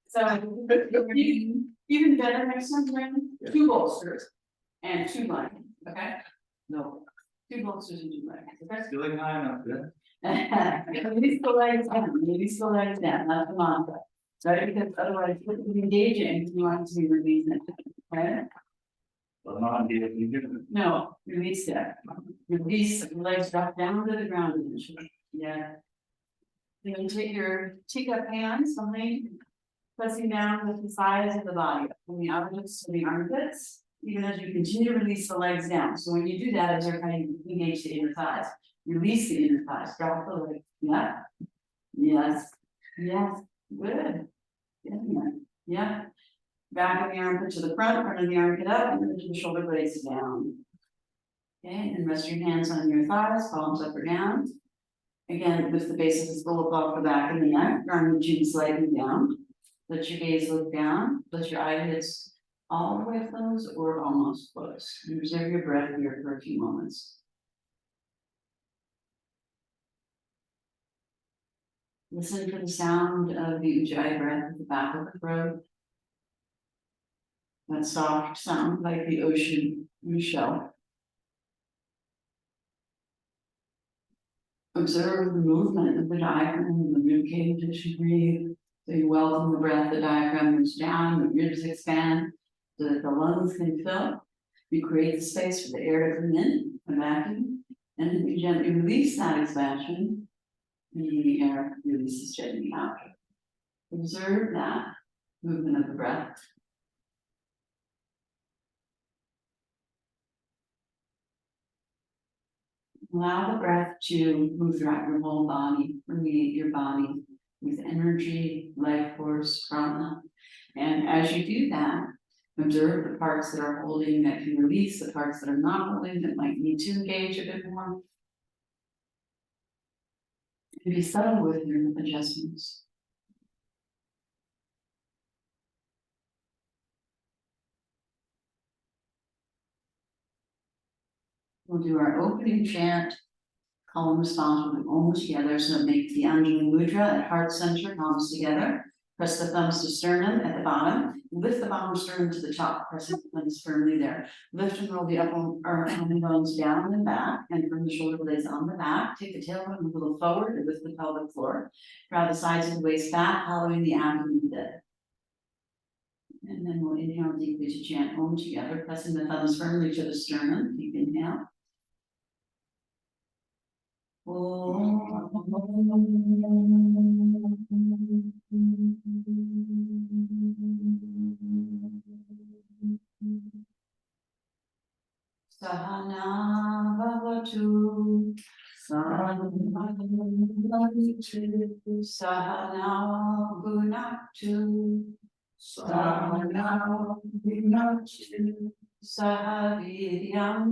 So even better next time, Brandon, 2 bolsters and 2 blankets, okay? No. 2 bolsters and 2 blankets, okay? Feeling high enough, yeah? Release the legs down, release the legs down, that's the mantra. Right, because otherwise it's engaging, you want to be releasing, right? But not be No, release that. Release the legs drop down to the ground initially. Yeah. Then take up hands, something pressing down with the sides of the body, from the armpits to the armpits, even as you continue to release the legs down. So when you do that, as you're kind of engage the inner thighs, release the inner thighs, drop the legs. Yeah. Yes. Yes. Good. Yeah. Back of the armpit to the front of the armpit up, and then to the shoulder blades down. Okay, and rest your hands on your thighs, palms up or down. Again, with the base of the skull above the back of the neck, arm the chin slightly down. Let your gaze look down, let your eyelids all the way closed or almost closed. And observe your breath here for a few moments. Listen for the sound of the Ujjayi breath at the back of the throat. That soft sound like the ocean in the shell. Observe the movement of the diaphragm and the rib cage as you breathe. So you welcome the breath, the diaphragm moves down, the ribs expand so that the lungs can fill. You create the space for the air to come in, come back in, and then you gently release that expansion, and the air releases gently out. Observe that movement of the breath. Allow the breath to move throughout your whole body, permeate your body with energy, life force, prana. And as you do that, observe the parts that are holding that can release, the parts that are not holding that might need to engage a bit more. And be subtle with your adjustments. We'll do our opening chant, column response with Om together. So make the Anjali Mudra at heart center, palms together. Press the thumbs to sternum at the bottom. Lift the bottom sternum to the top, pressing the thumbs firmly there. Lift and roll the upper arm bones down and back, and from the shoulder blades on the back. Take the tailbone a little forward and lift the pelvic floor. Draw the sides of the waist back, following the abdomen a bit. And then we'll inhale deeply to chant Om together, pressing the thumbs firmly to the sternum. Deep inhale. Sahana Bhavatu Sahana Gunaktu Sahana Gunaktu Sahaviryam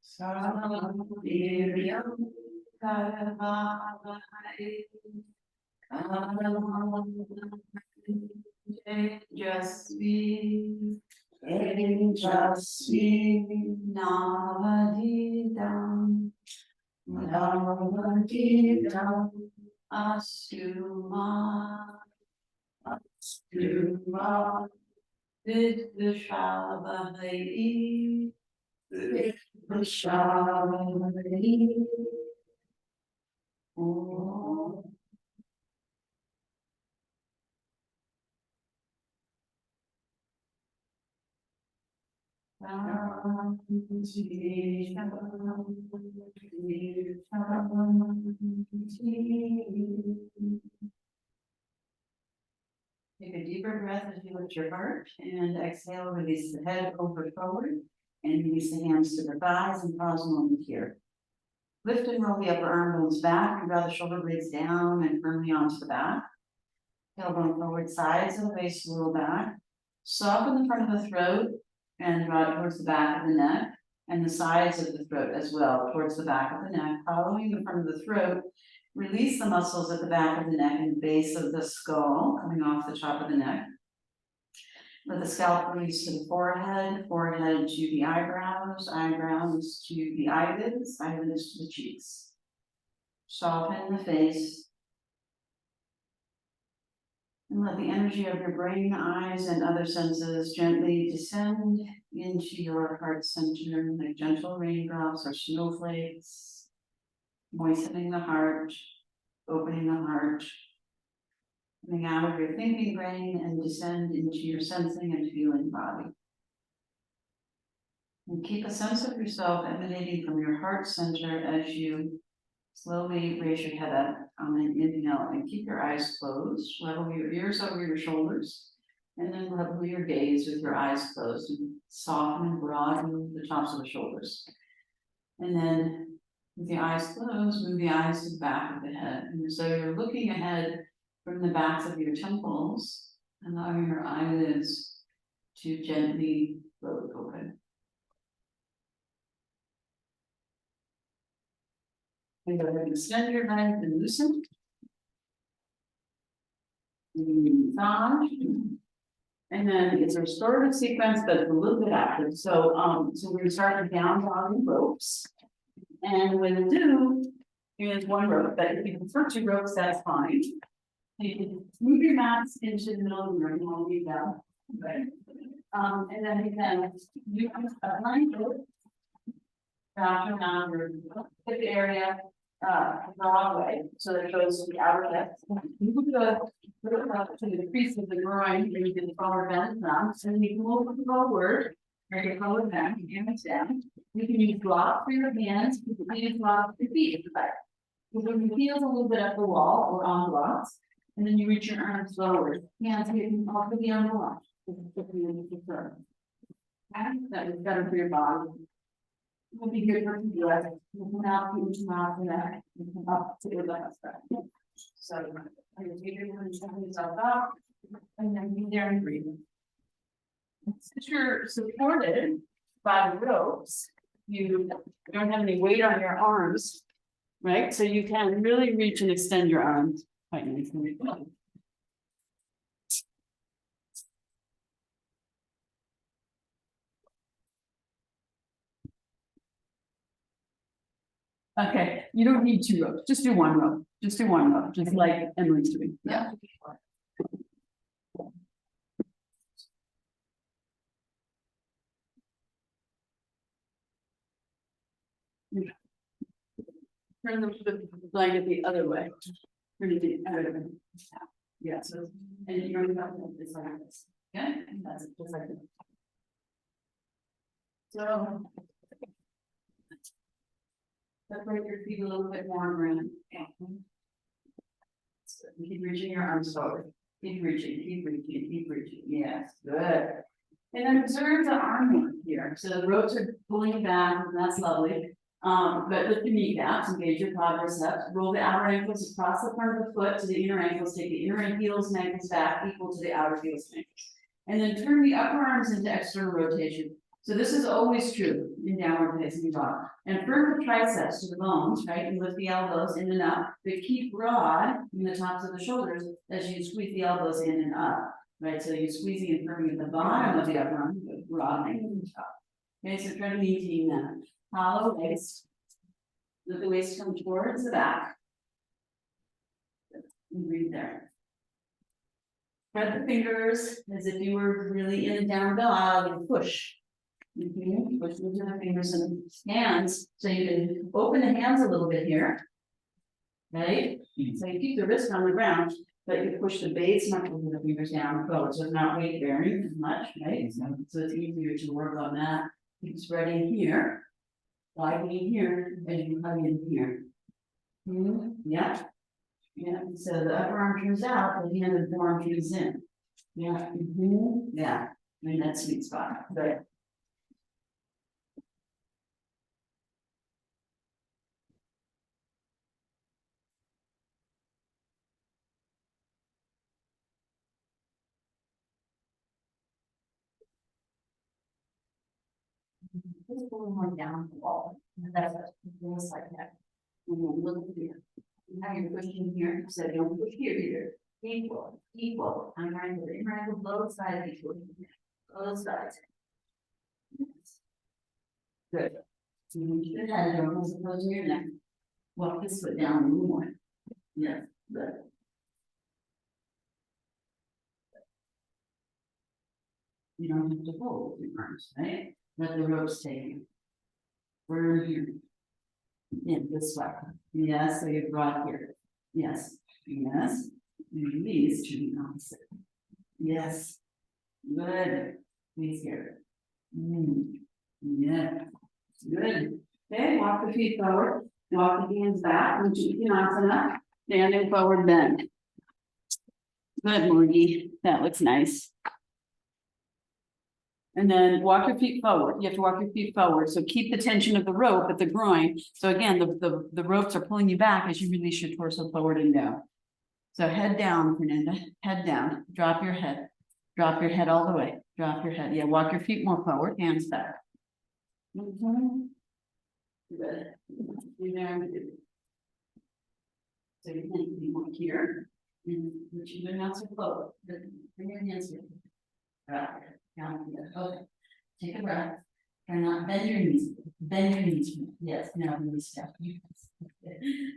Sahaviryam Karavavai Tejasvi Navadidam Astuma Vidvishavahai Om. Take a deeper breath as you lift your heart, and exhale, release the head over forward, and release the hands to the thighs, and pause a moment here. Lift and roll the upper arm bones back, and draw the shoulder blades down and firmly onto the back. Tailbone forward, sides of the base a little back. Soften the front of the throat, and draw it towards the back of the neck, and the sides of the throat as well, towards the back of the neck. Following the front of the throat, release the muscles at the back of the neck and base of the skull, coming off the top of the neck. Let the scalp release to the forehead, forehead to the eyebrows, eyebrows to the eyelids, eyelids to the cheeks. Soften the face. And let the energy of your brain, eyes, and other senses gently descend into your heart center, like gentle raindrops or snowflakes, moistening the heart, opening the heart, coming out of your thinking brain and descend into your sensing and feeling body. And keep a sense of yourself emanating from your heart center as you slowly raise your head up on an inhale and keep your eyes closed. Level your ears over your shoulders. And then level your gaze with your eyes closed and soften and broaden the tops of the shoulders. And then with the eyes closed, move the eyes to the back of the head. And so you're looking ahead from the backs of your temples, allowing your eyelids to gently float open. And go ahead and extend your leg and loosen. Massage. And then it's a restorative sequence, but it's a little bit active. So we're gonna start with down dog and ropes. And when you do, here's one rope, but if you prefer 2 ropes, that's fine. You can move your mats into the middle of the room while you go. Okay. And then you can use a line rope. Down your hip area, Broadway, so that it goes to the outer left. You can go up to the crease of the groin, and you can forward bend down, and then you can move forward, or you forward bend, hands down. You can use blocks for your hands, you can use blocks for your feet if you like. You can move your heels a little bit up the wall or on blocks, and then you reach your arms forward, hands getting off of the on the wall. Okay, that is better for your body. Would be good for you, like, out, and that, up to the left side. So, I'm gonna take it and shove yourself up, and then be there and breathe. Since you're supported by the ropes, you don't have any weight on your arms, right? So you can really reach and extend your arms quite nicely. Okay, you don't need 2 ropes, just do 1 rope, just like Emily's doing, yeah. Turn the blanket the other way. Turn it the other way. Yeah, so, and you're about this like this, okay, and that's just like that. So. Separate your feet a little bit more around. So keep reaching your arms forward. Keep reaching. Yes, good. And then observe the arm movement here. So the ropes are pulling back, and that's lovely. But lift your kneecaps, engage your quadriceps, roll the outer ankles across the front of the foot to the inner ankles, take the inner heels and ankles back equal to the outer heels and ankles. And then turn the upper arms into external rotation. So this is always true in downward facing dog. And firm the triceps to the bones, right? And lift the elbows in and up, but keep broad in the tops of the shoulders as you squeeze the elbows in and up, right? So you're squeezing and firming at the bottom of the upper arm, but broadening at the top. Okay, so try to maintain that. Hollow waist. Let the waist come towards the back. And breathe there. Spread the fingers as if you were really in a down dog and push. Push into the fingers and hands, so you can open the hands a little bit here. Right? So you keep the wrist on the ground, but you push the base knuckles of the fingers down forward, so it's not weight bearing as much, right? So it's easier to work on that. Keep spreading here, widening here, and you hug in here. Yeah. Yeah, so the upper arm comes out, the hand and forearm comes in. Yeah. Yeah. I mean, that sweet spot. But just a little more down the wall. That's what it feels like that. And then look here. Now you're pushing here, so don't push here either. Equal. I'm trying to interact with both sides equally. Both sides. Good. So you keep your head down as opposed to your neck. Walk this foot down a little more. Yes, good. You don't have to hold your arms, right? Let the ropes take you. We're here. In this way. Yes, so you brought here. Yes, yes. Release to the opposite. Yes. Good. Please here. Yeah. Good. Okay, walk the feet forward. Walk the hands back. Uttanasana. Standing forward bend. Good, Morgie. That looks nice. And then walk your feet forward. You have to walk your feet forward. So keep the tension of the rope at the groin. So again, the ropes are pulling you back as you release your torso forward and down. So head down, Fernanda. Head down. Drop your head. Drop your head all the way. Drop your head. Yeah, walk your feet more forward. Hands back. Good. You there. So you think you want here. And put your not so close. Bring your hands here. Right. Okay, take a breath. Try not bend your knees. Bend your knees. Yes, now release step.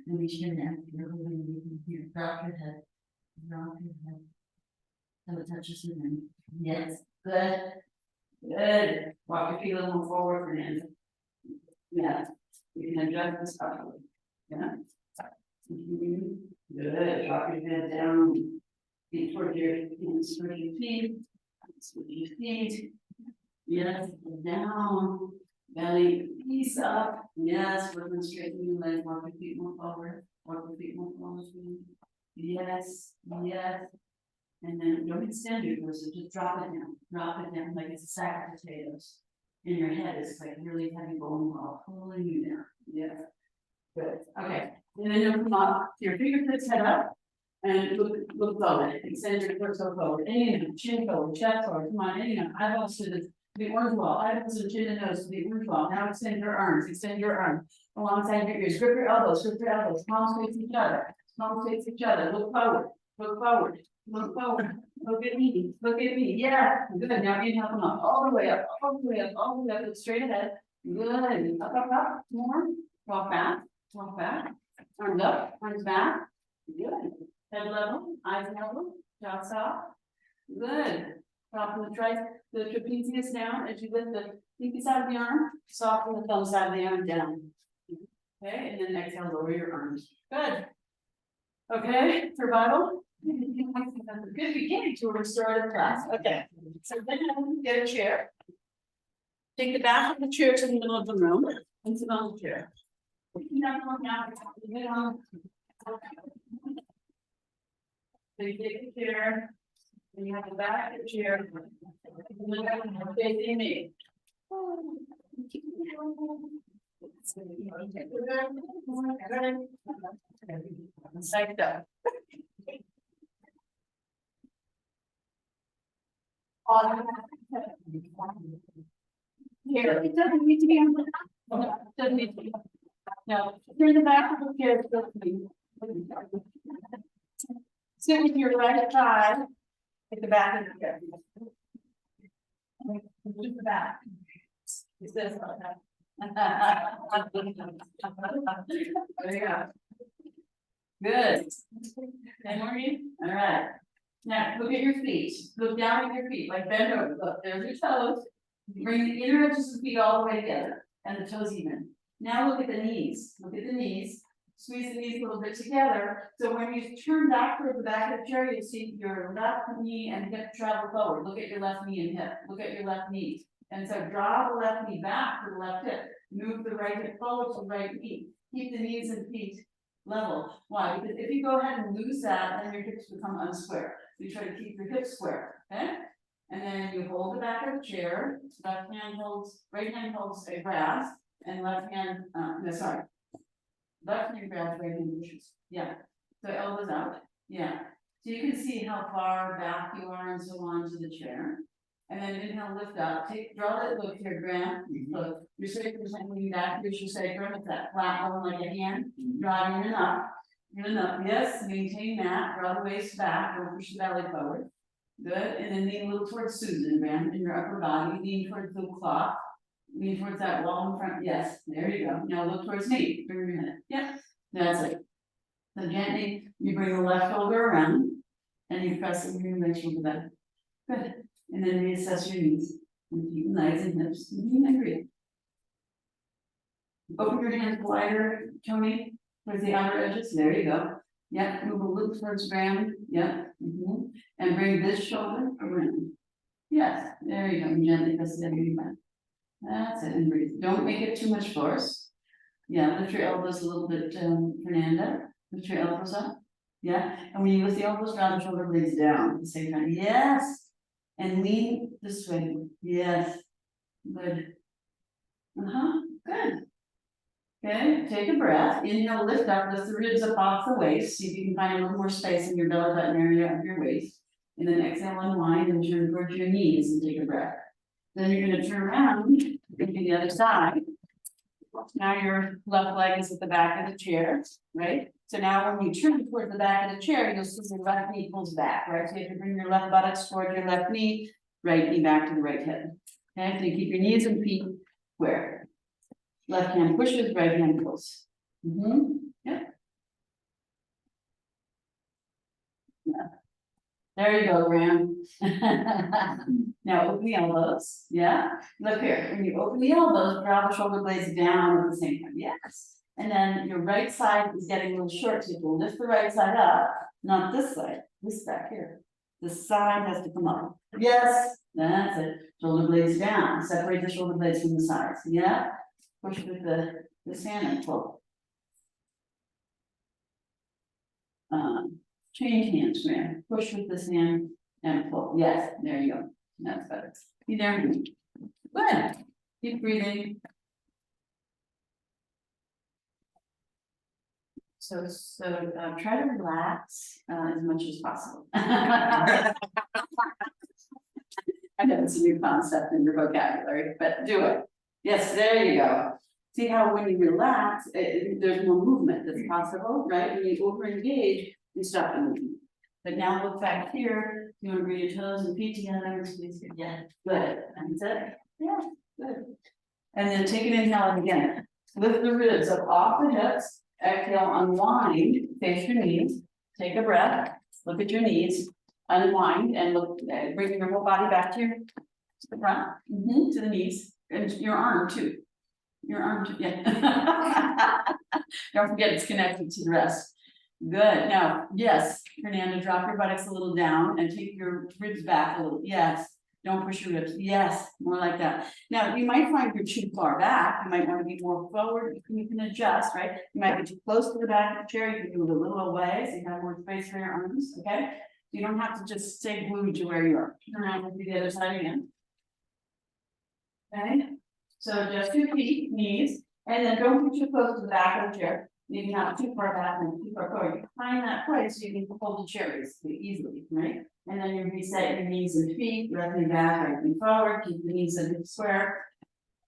Release your neck. You're holding here. Drop your head. Drop your head. So it touches the rim. Yes, good. Good. Walk your feet a little forward, Fernanda. Yeah, you can adjust this properly. Yeah. Good. Drop your head down. Feet toward your hands toward your feet. Switch your feet. Yes, down. Belly, piece up. Yes, working straighten your legs. Walk your feet more forward. Walk your feet more forward. Yes, yes. And then don't extend your torso, just drop it down. Drop it down like it's a sack of potatoes. In your head, it's like really heavy bone wall pulling you down. Yeah. Good. Okay. And then you'll come up. Your fingertips head up. And look forward, extend your torso forward, inhale, chin forward, chest forward, come on, inhale, eyeballs to the orange wall, eyeballs to the chin and nose to the orange wall, now extend your arms alongside your ears, grip your elbows, palms face each other, look forward, look forward, look forward, look at me, yeah, good, now inhale, come up, all the way up, look straight ahead, good, up, more, walk back, arms up, arms back, good. Head level, eyes level, jaw soft. Good. Drop the trapezius down as you lift the pinky side of the arm, soften the thumb side of the arm down. Okay, and then exhale, lower your arms. Good. Okay, survival. Good beginning to a restorative class. Okay, so then get a chair. Take the back of the chair to the middle of the room and sit on the chair. So you take the chair, and you have the back of the chair, facing me. Psyched up. Here, it doesn't need to be on the. No, it doesn't need to be. No, turn the back of the chair to me. Sit with your right thigh at the back of the chair. Just the back. It's this like that. There you go. Good. Good morning. All right. Now look at your feet. Look down at your feet, like bend over. Look, there's your toes. Bring the inner edges of the feet all the way together and the toes even. Now look at the knees. Look at the knees. Squeeze the knees a little bit together. So when you turn back toward the back of the chair, you'll see your left knee and hip travel forward. Look at your left knee and hip. Look at your left knee. And so draw the left knee back to the left hip. Move the right hip forward to the right knee. Keep the knees and feet level. Why? Because if you go ahead and lose that, then your hips become unsquare. So you try to keep your hips square. Okay? And then you hold the back of the chair. Right hand holds a grass, and left hand, left hand grabs, right hand pushes. Yeah. So elbows out. Yeah. So you can see how far back you are and so on to the chair. And then inhale, lift up. Draw that look here, Graham. Look, your sacrum is leaning back. Here's your sacrum. It's that flat one like a hand. Draw in and up. In and up. Yes, maintain that. Draw the waist back. Don't push the belly forward. Good. And then lean a little towards Susan, Graham, in your upper body. Lean towards the clock. Lean towards that wall in front. Yes, there you go. Now look towards me. Bring your head. Yep. That's it. So gently, you bring the left shoulder around and you press it, your right shoulder back. Good. And then reassess your knees, and keep legs and hips, and breathe. Open your hands wider, Tony, towards the outer edges, there you go. Yep, move a little towards ground, yep. And bring this shoulder around. Yes, there you go, and gently press it every time. That's it, and breathe. Don't make it too much force. Yeah, lift your elbows a little bit, Fernanda. Lift your elbows up. Yeah, and when you lift the elbows down, the shoulder blades down at the same time. Yes. And lean this way. Yes. Good. Good. Okay, take a breath. Inhale, lift up, lift the ribs up off the waist. See if you can find a little more space in your belly button area of your waist. And then exhale, unwind and turn towards your knees and take a breath. Then you're going to turn around to the other side. Now your left leg is at the back of the chair, right? So now when you turn towards the back of the chair, you'll see your left knee pulls back, right? So you have to bring your left buttocks toward your left knee, right knee back to the right hip. Okay, so you keep your knees and feet square. Left hand pushes, right hand pulls. Yep. Yeah. There you go, Graham. Now open the elbows. Yeah. Look here. When you open the elbows, draw the shoulder blades down at the same time. Yes. And then your right side is getting a little short, so you will lift the right side up, not this side, this back here. This side has to come up. Yes. That's it. Shoulder blades down. Separate the shoulder blades from the sides. Yeah. Push with this hand and pull. Change hands, Graham. Push with this hand and pull. Yes, there you go. That's better. Be there. Good. Keep breathing. So try to relax as much as possible. I know it's a new concept in your vocabulary, but do it. Yes, there you go. See how when you relax, there's more movement that's possible, right? When you over-engage, you stop the movement. But now look back here, you want to bring your toes and feet together, squeeze it again. Good. That's it. Yeah, good. And then take an inhale again. Lift the ribs up off the hips. Exhale, unwind, face your knees. Take a breath. Look at your knees. Unwind and look. Bring your whole body back to the front, to the knees, and your arm too. Your arm too. Yeah. Don't forget it's connected to the rest. Good. Now, yes, Fernanda, drop your buttocks a little down and take your ribs back a little. Yes. Don't push your ribs. Yes, more like that. Now, you might find you're too far back. You might want to be more forward. You can adjust, right? You might be too close to the back of the chair. You can move a little away so you have more space for your arms. Okay. You don't have to just stay glued to where you are. Turn around and do the other side again. Okay. So adjust your feet, knees, and then don't put too close to the back of the chair. Maybe not too far back and too far forward. You find that place so you can hold the chair easily, right? And then you reset your knees and feet, left knee back, right knee forward, keep the knees in the square.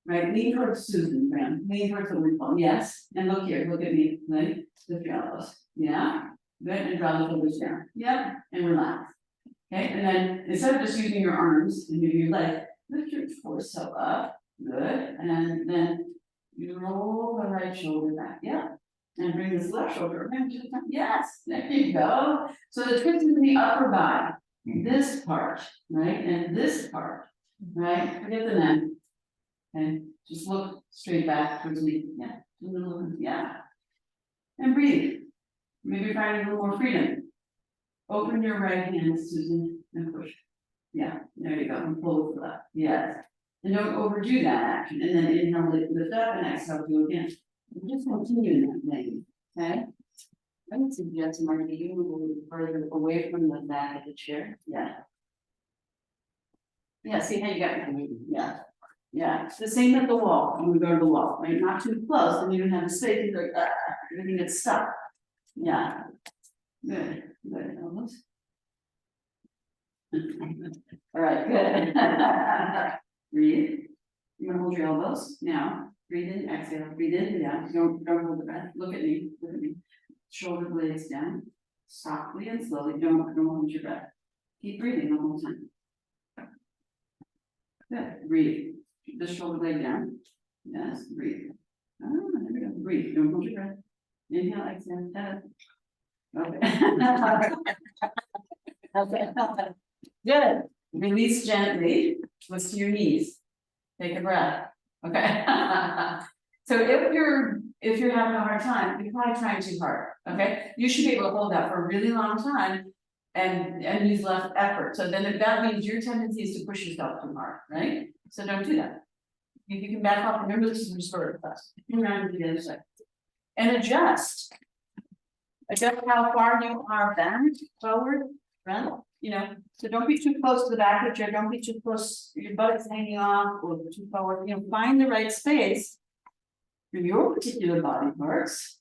Right, lean towards Susan, Graham. Lean towards the windfall. Yes. And look here, look at me. Right? Lift your elbows. Yeah. Good. And draw the shoulders down. Yep. And relax. Okay. And then instead of just using your arms and maybe your leg, lift your torso up. Good. And then you roll the right shoulder back. Yeah. And bring this left shoulder around to the front. Yes. There you go. So the twist is in the upper body. This part, right? And this part, right? Forget the neck. Okay, just look straight back towards me. Yeah, yeah. And breathe. Maybe find a little more freedom. Open your right hand, Susan, and push. Yeah, there you go. And pull with the left. Yes. And don't overdo that action. And then inhale, lift up, and exhale, do again. And just continue that thing. Okay. I would suggest, Marty, you move a little further away from the back of the chair. Yeah. Yeah, see how you got me? Yeah. Yeah, it's the same at the wall, when we go to the wall, right? Not too close, and you don't have the space, you're like, everything gets stuck. Yeah. Good, good, almost. All right, good. Breathe. You want to hold your elbows now. Breathe in, exhale, breathe in, down. Don't hold the breath. Look at me, look at me. Shoulder blades down. Softly and slowly. Don't hold your breath. Keep breathing the whole time. Good. Breathe. Keep the shoulder blade down. Yes, breathe. Ah, there we go. Breathe. Don't hold your breath. Inhale, exhale, Okay. Okay. Good. Release gently, twist to your knees. Take a breath, okay? So if you're having a hard time, you're probably trying too hard, okay? You should be able to hold that for a really long time and use less effort. So then that means your tendency is to push yourself too hard, right? So don't do that. If you can back off, remember this is restorative class. Come around to the other side. And adjust. Adjust how far you are back, forward, front, you know, so don't be too close to the back of the chair, don't be too close, your butt is hanging off or too forward, you know, find the right space. For your particular body parts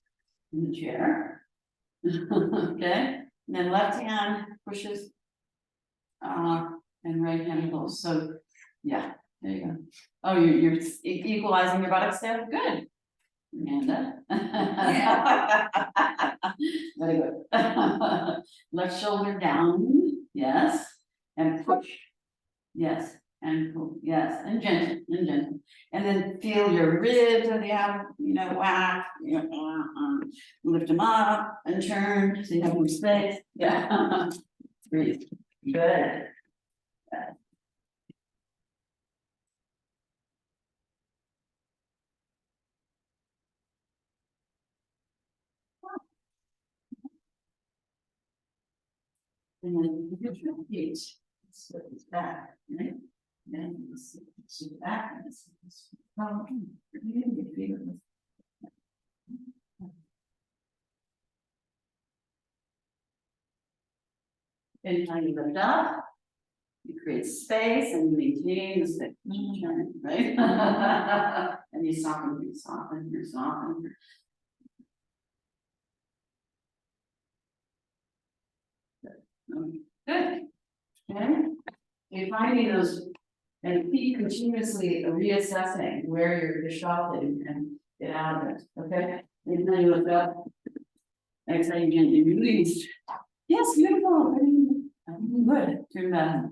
in the chair. Okay, and then left hand pushes. And right hand pulls, so, yeah, there you go. Oh, you're equalizing your buttocks there, good. Amanda. Very good. Left shoulder down, yes, and push. Yes, and pull, yes, and gentle, and gentle. And then feel your ribs as you have, you know, whack, you know, lift them up and turn, so you have more space. Yeah. Breathe. Good. And then you get your feet, so it's back, right? Then you sit back and it's. Anytime you lift up, you create space and you maintain the stick, right? And you soften, you soften, you soften. Good. Okay. You're finding those and keep continuously reassessing where you're shuffling and get out of it. Okay. And then you look up. Exhale, you gently release. Yes, beautiful. Good. Turn back.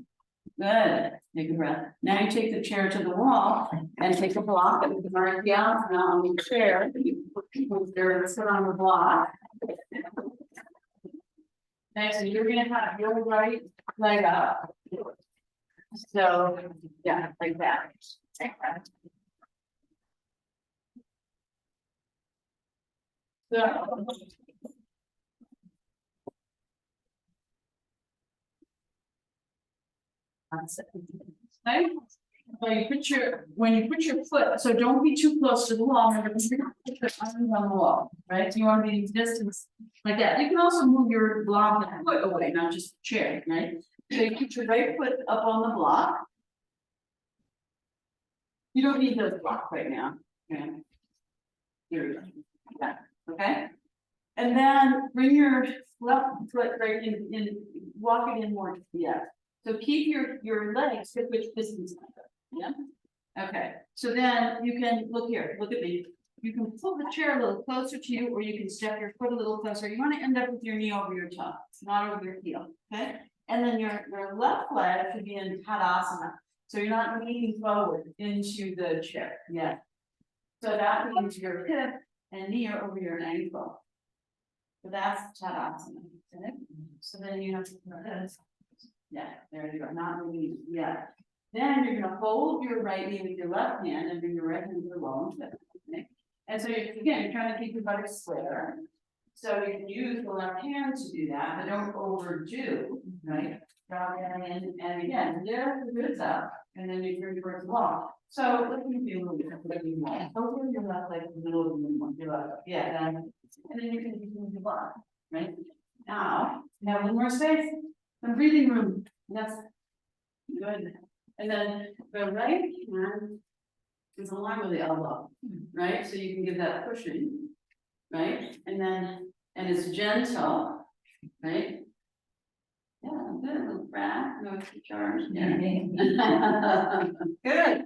Good. Take a breath. Now you take the chair to the wall and take a block and mark the outside on the chair. You put your foot on the block. Next, so you're gonna have your right leg up. So, yeah, like that. So. Okay. So when you put your foot, so don't be too close to the wall, remember, put your arms on the wall, right? So you want to be distance like that. You can also move your block and foot away, not just the chair, right? So you put your right foot up on the block. You don't need those blocks right now. Okay. Here we go. Yeah. Okay. And then bring your left foot right in, walk it in more, yeah. So keep your legs at which distance, yeah? Okay, so then you can, look here, look at me. You can pull the chair a little closer to you, or you can step your foot a little closer. You want to end up with your knee over your toe, not over your heel, okay? And then your left leg should be in Tadasana. So you're not leaning forward into the chair, yeah. So that means your hip and knee are over your ankle. So that's Tadasana, okay? So then you have to put this. Yeah, there you go, not really, yeah. Then you're gonna hold your right knee with your left hand and bring your right hand to the wall. Okay? And so you're trying to keep your buttocks square. So you can use the left hand to do that, but don't overdo, right? Drop in and again, lift the ribs up, and then you turn towards the wall. So let me do a little bit more. Open your left leg in the middle of your left. Yeah, and then you can move your block, right? Now, you have a little more space. Some breathing room, yes, good. And then the right hand is along with the elbow, right? So you can give that pushing, right? And then, and it's gentle, right? Yeah, good, little breath, no charge. Yeah. Good,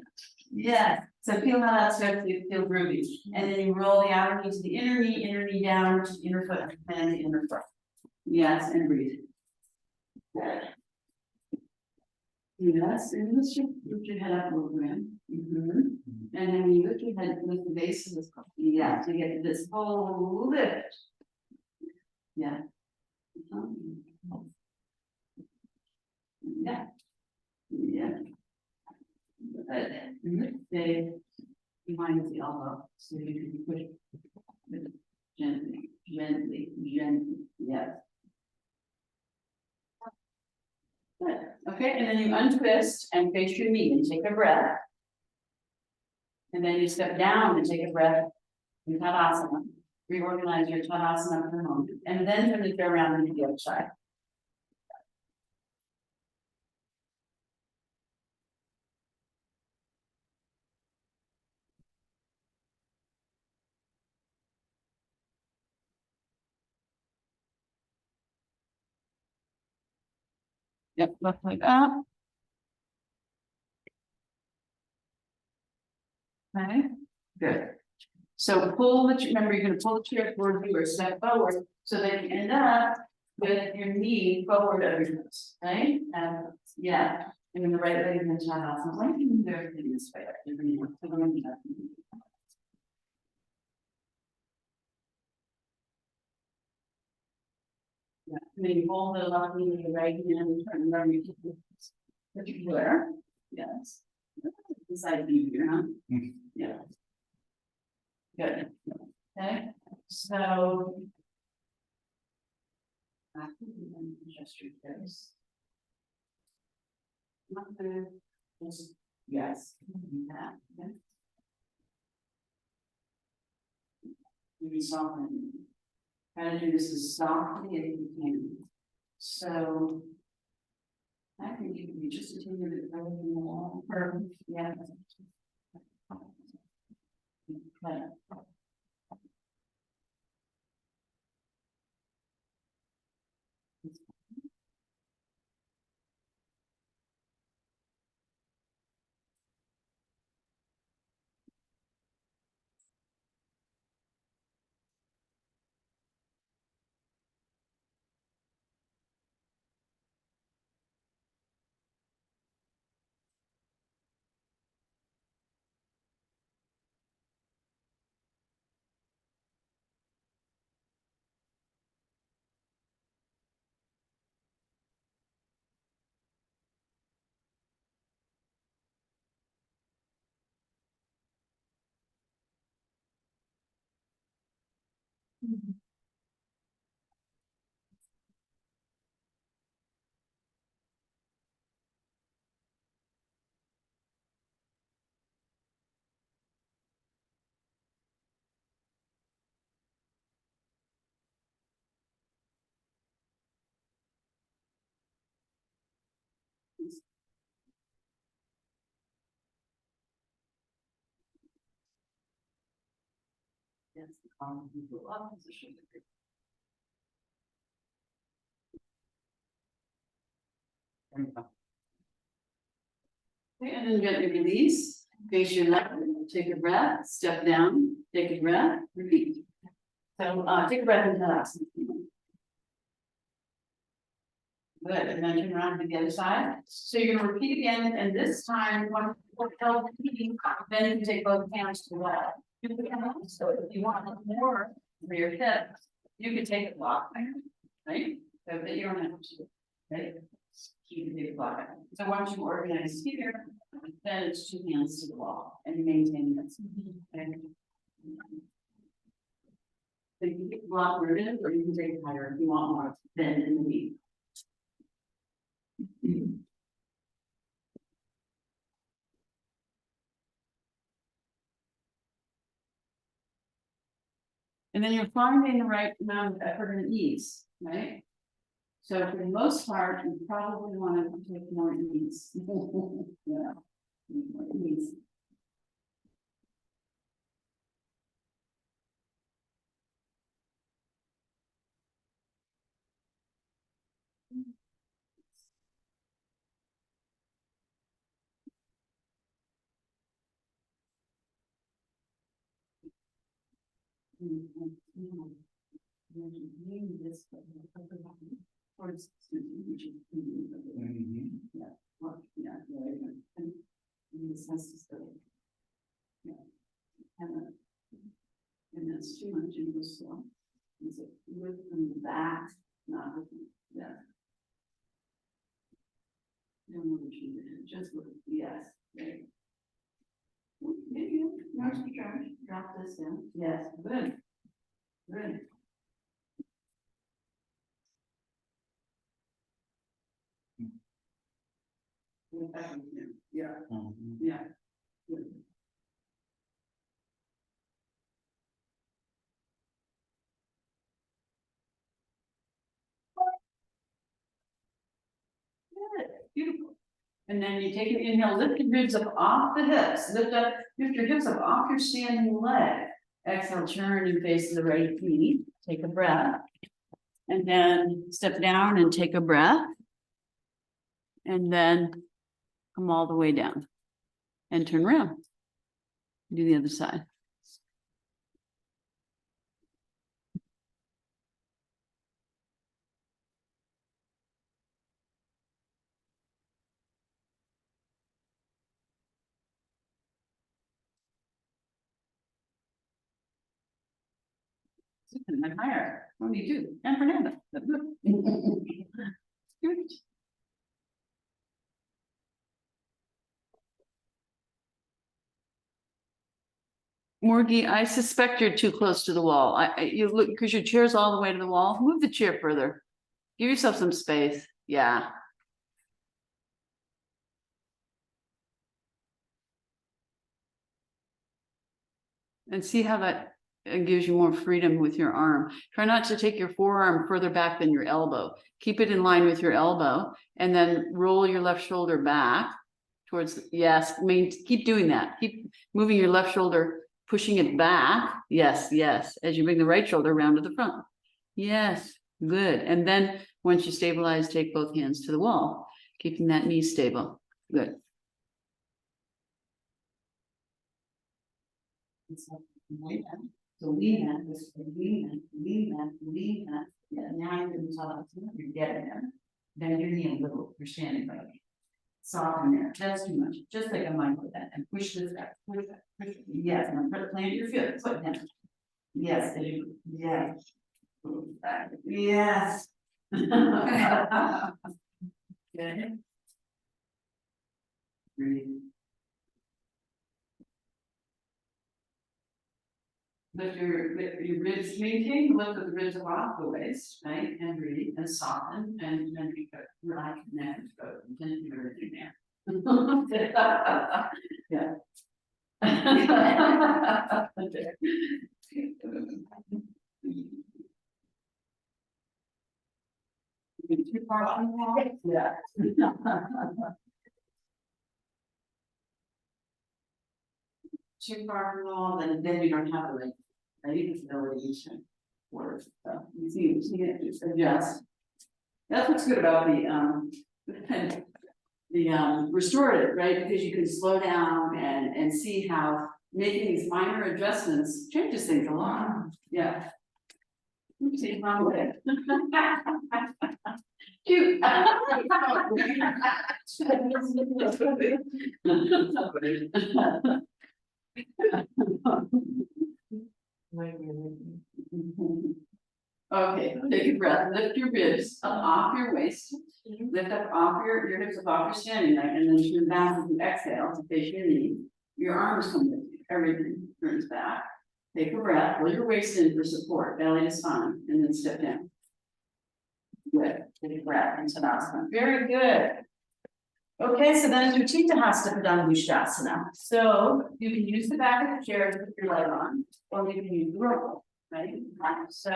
yeah. So feel how that starts to feel groovy. And then you roll the outer knee to the inner knee down to the inner foot, and the inner foot. Yes, and breathe. Good. Yes, and lift your head up a little bit. And then when you lift your head, lift the base of this. Yeah, to get this whole lift. Yeah. Yeah. They behind the elbow, so you can push it gently, yes. Good. Okay, and then you untwist and face your knee and take a breath. And then you step down and take a breath in Tadasana. Reorganize your Tadasana for a moment, and then turn it around and do the other side. Yep, left leg up. Okay, good. So pull the, remember, you're gonna pull the chair toward you or step forward so that you end up with your knee forward over your hips, right? And yeah, and then the right leg in the Tadasana. Why don't you do everything this way? Yeah, and then you hold the left knee with the right hand and turn around your hips. Where? Yes. Inside you, huh? Yeah. Good. Okay, so. Adjust your face. Not the, just, yes. That, yeah. Maybe soften. Try to do this as softly as you can. So. I think you can just continue to go in the wall. Perfect. Yeah. Okay. Yes, people up position. Okay, and then gently release, face your left, take a breath, step down, take a breath, repeat. So take a breath into that. Good, and then turn around to the other side. So you're gonna repeat again, and this time, when we're repeating, then you can take both hands to the left. So if you want more for your hip, you can take it block, right? So that you don't have to, right? You can take a block. So once you organize here, then it's 2 hands to the wall and you maintain this. Okay. So you can take the block where it is, or you can take it higher if you want more bend in the knee. And then you're finding the right amount of effort and ease, right? So for the most part, you probably want to take more ease. Yeah. More ease. This has to stay. Yeah. And that's too much in this one. Is it with from the back, not with, yeah. Don't know what you did, just with, yes, right. Nurse the charge, drop this in, yes, good. Good. Yeah, Mhm. yeah. Good. Good, beautiful. And then you take an inhale, lift your ribs up off the hips, lift your hips up off your standing leg. Exhale, turn and face the right knee, take a breath. And then step down and take a breath. And then come all the way down. And turn around. Do the other side. And higher. What do you do? And Fernanda. Good. Morgie, I suspect you're too close to the wall. You look, because your chair's all the way to the wall. Move the chair further. Give yourself some space. Yeah. And see how that gives you more freedom with your arm. Try not to take your forearm further back than your elbow. Keep it in line with your elbow and then roll your left shoulder back towards, yes, I mean, keep doing that. Keep moving your left shoulder, pushing it back. Yes, yes, as you bring the right shoulder around to the front. Yes, good. And then once you stabilize, take both hands to the wall, keeping that knee stable. Good. So lean that, this lean that. Yeah, now you're in top, you're getting there. Bend your knee a little, you're standing by. Soften there, that's too much, just like a mindful that, and push this back, push that, push it. Yes, and plant your foot down. Yes, there you go. Yes. Yes. Good. Breathe. Lift your ribs, maintain the lift of the ribs off the waist, right? And breathe and soften and then you go relax your neck and go continue everything there. Yeah. Too far on the wall? Yeah. Too far from the wall, then you don't have the right ability to work. So you see it just adjust. That's what's good about the restorative, right? Because you can slow down and see how making these minor adjustments changes things a lot. Yeah. See, wrong way. Cute. Okay, take a breath, lift your ribs up off your waist, lift up off your hips up off your standing leg, and then turn back as you exhale to face your knee. Your arms come with you, everything turns back. Take a breath, pull your waist in for support, belly to spine, and then step down. Good, take a breath into Tadasana. Very good. Okay, so then Utthita Hasta Padang Bhustasana. So you can use the back of the chair to put your leg on, or you can use the rope, right? So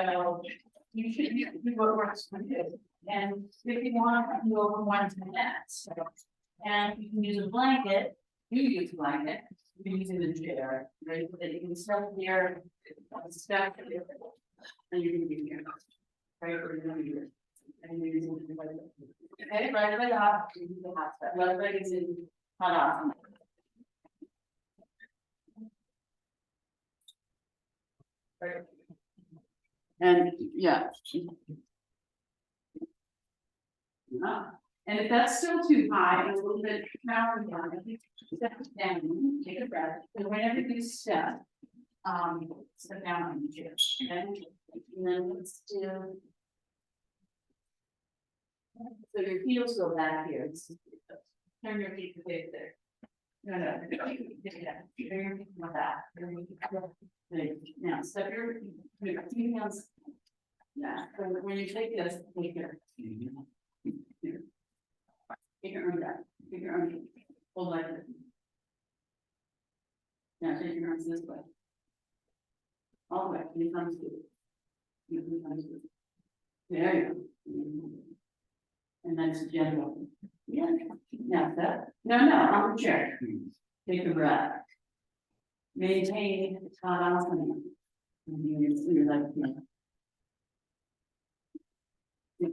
you should do what works for you. And if you want, you can go from 1 to 10. So, and you can use a blanket. You use a blanket. You're using the chair, right? So that you can step here, step here, and you can be here. Right, or you're gonna be here. And you're using the blanket. Okay, right leg up, left leg is in Tadasana. Right. And yeah. And if that's still too high, and a little bit power down, step down, take a breath, and whenever you step down on the chair. Okay? And then let's do. So your heels go back here. Turn your feet to face there. No, with that. Now, step your feet hands. Yeah, when you take this, take your. Here. Take your arm down, take your arm, hold like this. Now take your arms this way. All the way, you come to. You come to. There you go. And that's gentle. Yeah, now that, no, on the chair. Take a breath. Maintain Tadasana. And you're like,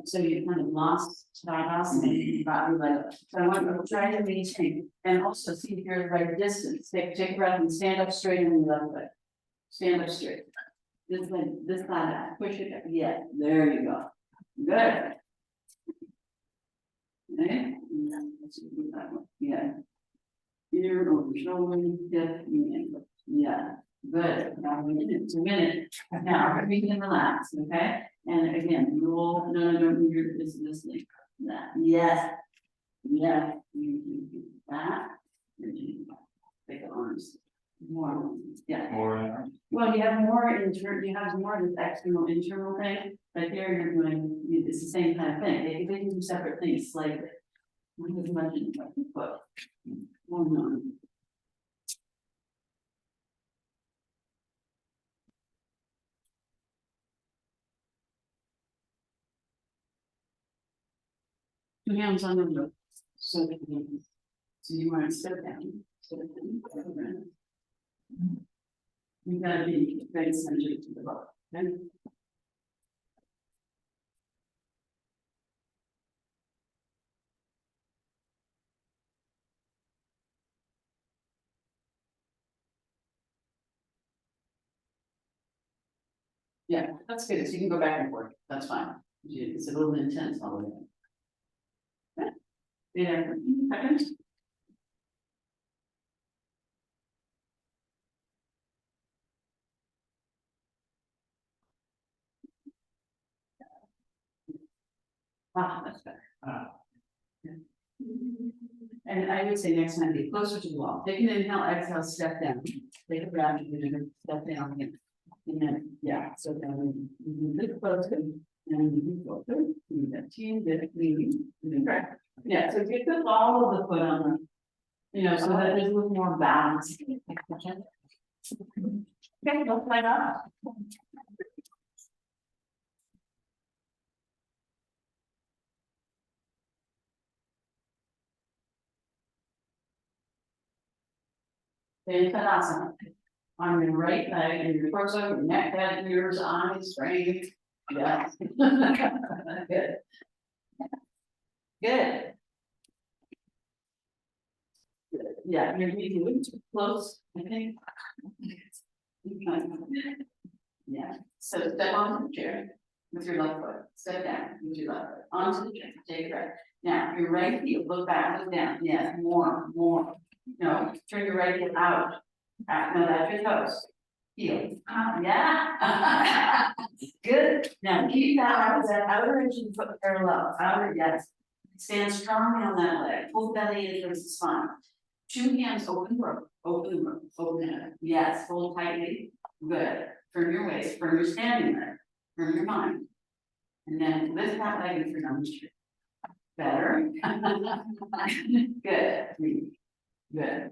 so you kind of lost Tadasana, body like, so I want you to try to maintain, and also see if you're the right distance, take a breath and stand up straight in the left leg. Stand up straight. This way, this side, push it, yeah, there you go. Good. Okay. Yeah. Ear over shoulder, hip, yeah, good. Now we need it, 2 minutes. Now we can relax, okay? And again, roll, no, you're this thing. That, yes. Yeah. That. Take the arms. More, yeah. More. Well, you have more you have more of this external internal thing, but here you're doing, it's the same kind of thing. They can do separate things slightly. Not as much as what you put. One on. Two hands on the rope. So you want to step down. Step down. You gotta be very sensitive to the rope. Okay? Yeah, that's good. So you can go back and forth. That's fine. It's a little intense all the way. Okay. Yeah. Second. Ah, that's better. And I would say next time, be closer to the wall. Take an inhale, exhale, step down. Take a breath, step down again. And then, yeah, so then you lift closer and you go through. You got team, yeah, so if you put all of the foot on the, so that there's a little more balance. Okay, let's light up. Then Tadasana. On your right leg and your torso, your neck, head, ears, eyes, brain. Yeah. Good. Good. Yeah, you're maybe a little too close, I think. Yeah, so step onto the chair with your left foot, step down with your left foot, onto the chair, take a breath. Now, your right heel, look back, look down, yes, more. No, turn your right heel out. No, that's your toes. Heel, yeah. Good, now keep that outer edge of the foot parallel, outer, yes. Stand strongly on that leg, pull the belly in towards the spine. 2 hands open the head. Yes, hold tightly, good. Firm your waist, firm your standing leg, firm your mind. And then lift that leg and turn on the street. Better. Good. Good.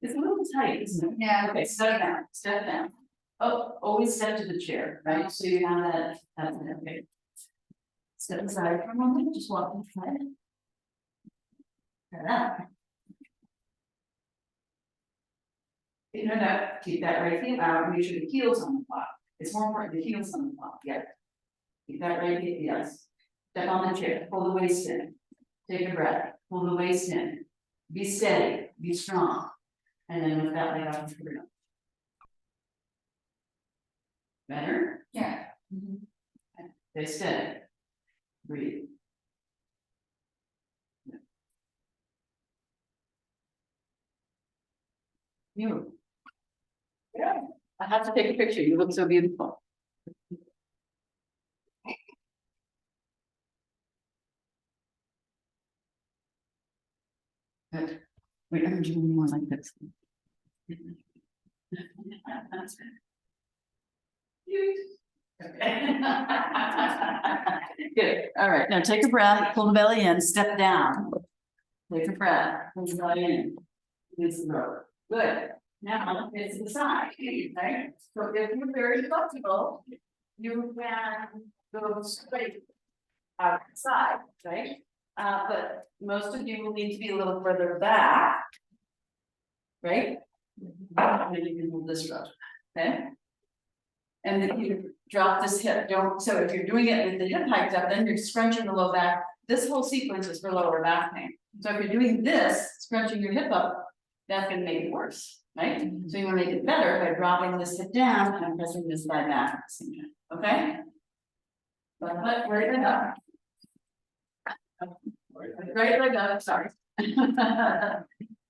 It's a little tight, isn't it? Yeah. Okay, step down. Oh, always step to the chair, right? So you have that, that's okay. Step aside for a moment, just walk inside. No, keep that right heel out, make sure the heel's on the block. It's more important the heel's on the block, yeah. Keep that right heel, yes. Step on the chair, pull the waist in. Take a breath, pull the waist in. Be steady, be strong. And then with that leg out the ground. Better? Yeah. Stay steady. Breathe. You. Yeah. I have to take a picture. You look so beautiful. Good. Wait, I'm doing more like this. Okay. Good, all right, now take a breath, pull the belly in, step down. Take a breath, pull the belly in. Release the throat. Good, now it's the side, right? So if you're very flexible, you can go straight outside, right? But most of you will need to be a little further back. Right? And then you can move this road, okay? And then you drop this hip, don't, so if you're doing it with the hip hiked up, then you're scrunching the low back. This whole sequence is for lower back pain. So if you're doing this, scrunching your hip up, that's gonna make it worse, right? So you wanna make it better by dropping this hip down and pressing this thigh back at the same time, okay? But right leg up. Right leg up, sorry.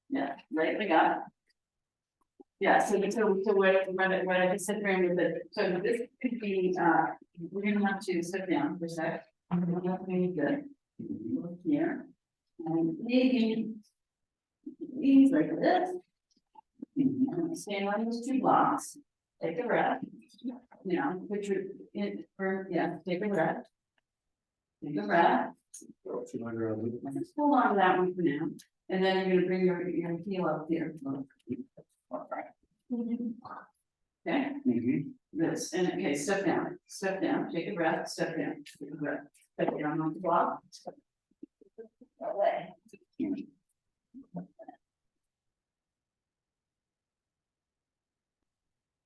Yeah, right leg up. Yeah, so what I just said frame with it, so this could be, we're gonna have to sit down for a sec. I'm gonna have to make good. Look here. And maybe. These like this. And stand on those two blocks. Take a breath. Now, put your, take a breath. Take a breath. Just hold on to that one for now. And then you're gonna bring your heel up here. Okay, this, and okay, step down, take a breath, step down, take a breath, step down on the block. Away.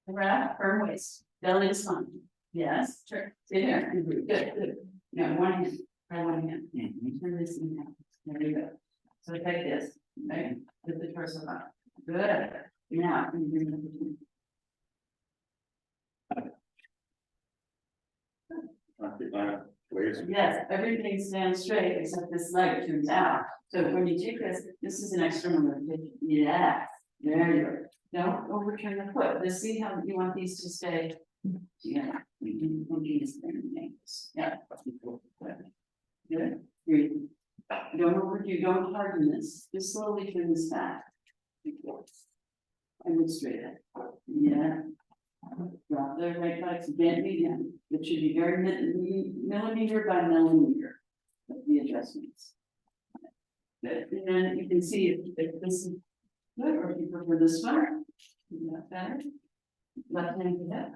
Breath, firm waist, belly is fine. Yes, sure, stay there, good. Now, one hand, try one hand, turn this in half, there you go. So take this, right, with the torso up, good. Now, you bring it between. Yes, everything stands straight except this leg turns out. So when you take this is an external rotation. Yes, there you go. Don't overturn the foot. Let's see how you want these to stay. Yeah. Yeah. Good. Breathe. Don't harden this. Just slowly turn this back. And then straight up. Yeah. Drop the right legs gently down. It should be very millimeter by millimeter. The adjustments. Good. And then you can see if this is good, or if you prefer this one. Is that better? Left hand to hip.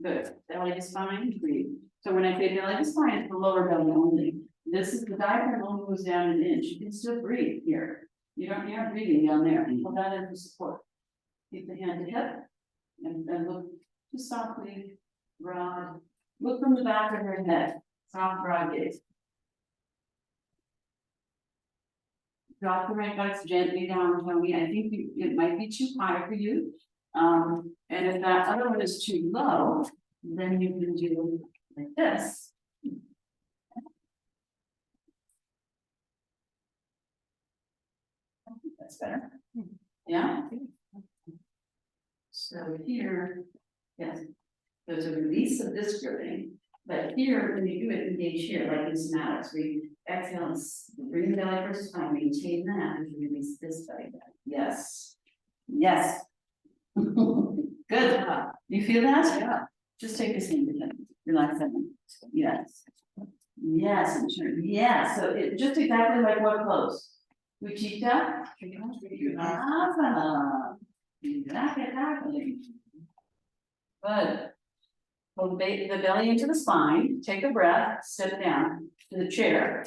Good. Belly is fine. Breathe. So when I say belly is fine, it's the lower belly only. This is the diaphragm only goes down an inch. You can still breathe here. You're not breathing down there. Hold that in for support. Keep the hand to hip. And look just softly, broad. Look from the back of her head. Soft, broad gaze. Drop the right legs gently down, Tony. I think it might be too high for you. And if that other one is too low, then you can do like this. That's better. Yeah. So here, yes, there's a release of this gripping, but here, when you do it, engage here, like in somatics, we exhale, bring the belly first spine, maintain that, and release this belly back. Yes. Yes. Good. You feel that? Yeah. Just take this in again. Relax that one. Yes. Yes, and turn. Yeah. So it just exactly like what pose. Uchita. Awesome. Exactly. Good. Hold the belly into the spine. Take a breath. Sit down to the chair.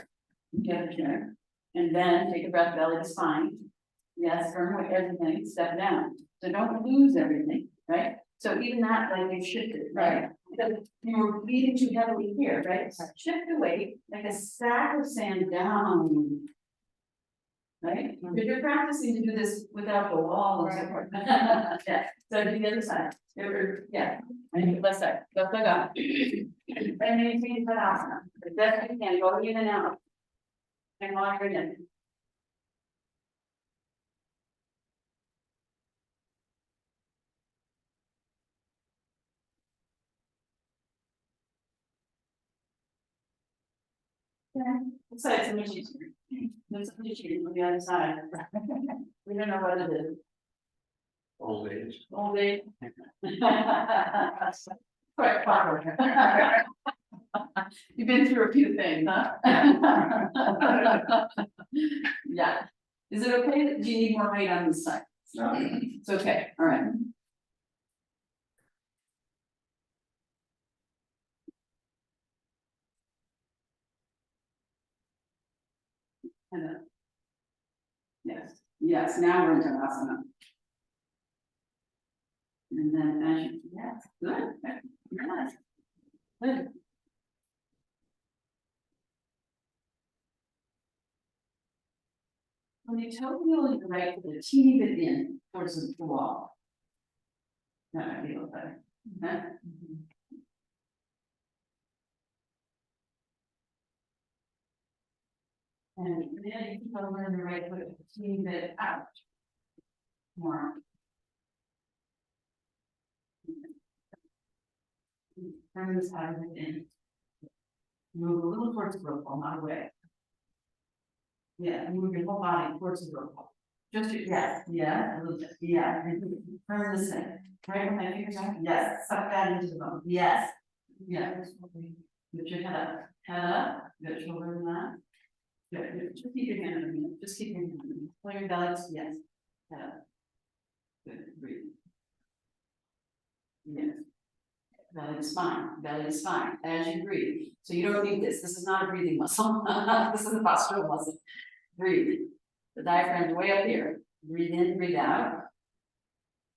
Get a chair. And then take a breath, belly to spine. Yes, firm with everything. Step down. So don't lose everything, right? So even that, like you shifted, right? Because you were leaning too heavily here, right? So shift the weight like a sack of sand down. Right? Because you're practicing to do this without the wall and so forth. Yeah. So do the other side. Yeah. And left side. Left leg up. And maintain Tadasana. The best you can, go in and out. And while you're in. Yeah, it's like so much easier. There's so much easier on the other side. We don't know what it is. Old age. All day. Quite proper. You've been through a few things, huh? Yeah. Is it okay? Do you need more height on this side? No. It's okay, all right. Yes, yes, now we're into asana. And then, yes, good, yes, good. When you toe wheel your right with a teeny bit in towards the wall. That might be a little better. Okay? And then you keep over on the right foot with a teeny bit out. More. Turn this out of it in. Move a little towards the rope, not away. Yeah, move your whole body towards the rope. Just, yes, yeah, a little bit, yeah, and turn this in. Right with my fingers out, yes, suck that into the bone, yes. Yeah. Put your head up, good shoulder in that. Good, good. Just keep your hand on me, just keep your hand on me, pull your belly, yes, head up. Good, breathe. Yes. Belly is fine, as you breathe, so you don't need this is not a breathing muscle, this is a postural muscle. Breathe, the diaphragm's way up here, breathe in, breathe out.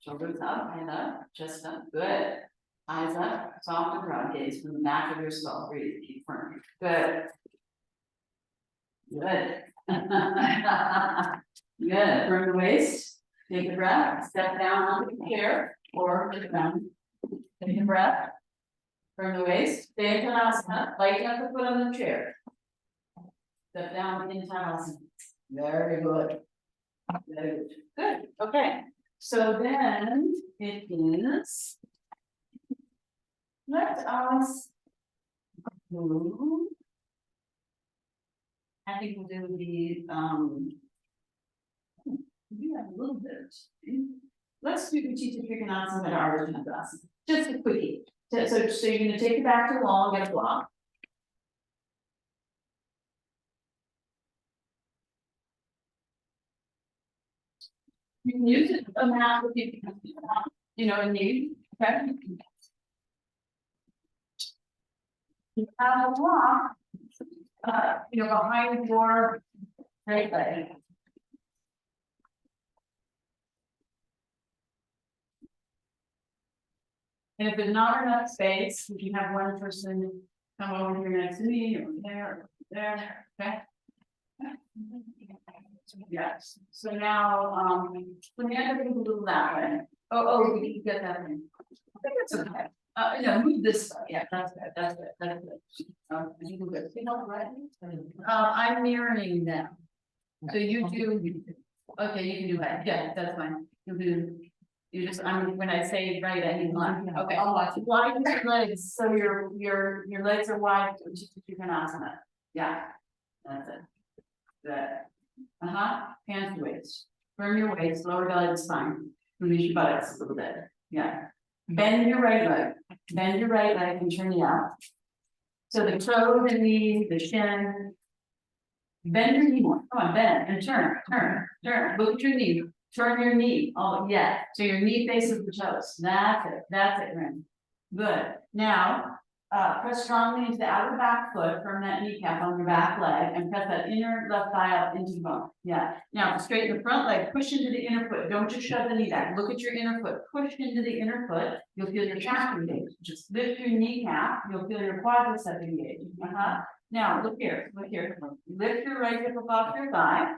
Shoulders up, head up, chest up, good. Eyes up, soft and broad gaze from the back of your skull, breathe, keep firm, good. Good. Good, turn the waist, take a breath, step down onto the chair, or to the ground. Take a breath. From the waist, stay in Tadasana, lighten up the foot on the chair. Step down in Tadasana. Very good. Very good. Good, okay. So then it is. Let us move. I think we'll do the we have a little bit. Let's do the Utthita Trikonasana and Ardha Chandrasana. Just a quickie. So you're gonna take it back to the wall and get a block. You can use it a mat if you know, need, okay? You have a block, behind your right leg. And if there's not enough space, if you have one person come over here next to me, or there, okay? Yes, so now, when you end up a little that way. Oh, you get that thing. I think that's okay. No, move this way, yeah, that's good, that's good. You can go, you know, right? I'm mirroring them. So you do, okay, you can do that, yeah, that's fine. You do. You just, when I say right, I mean left, okay. I'll watch it. Widen your legs, so your legs are wide, you can asana. Yeah, that's it. Good. Hands to waist. Firm your waist, lower belly to spine. Release your buttocks a little bit. Yeah. Bend your right leg. Bend your right leg and turn it out. So the toe, the knee, the shin. Bend your knee more. Come on, bend and turn. Look at your knee. Turn your knee. Oh, yeah. So your knee faces the toes. That's it, Ren. Good. Now, press strongly into the outer back foot from that kneecap on your back leg and press that inner left thigh up into the bone. Yeah. Now, to straighten the front leg, push into the inner foot. Don't just shove the knee back. Look at your inner foot. Push into the inner foot. You'll feel your calf engage. Just lift your kneecap. You'll feel your quadricep engage. Now, look here. Lift your right hip above your thigh.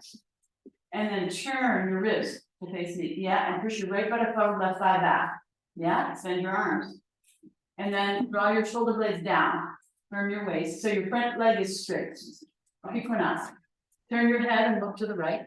And then turn your ribs to face me. Yeah, and push your right buttock forward, left thigh back. Yeah, extend your arms. And then draw your shoulder blades down. Firm your waist. So your front leg is straight. Trikonasana. Turn your head and look to the right.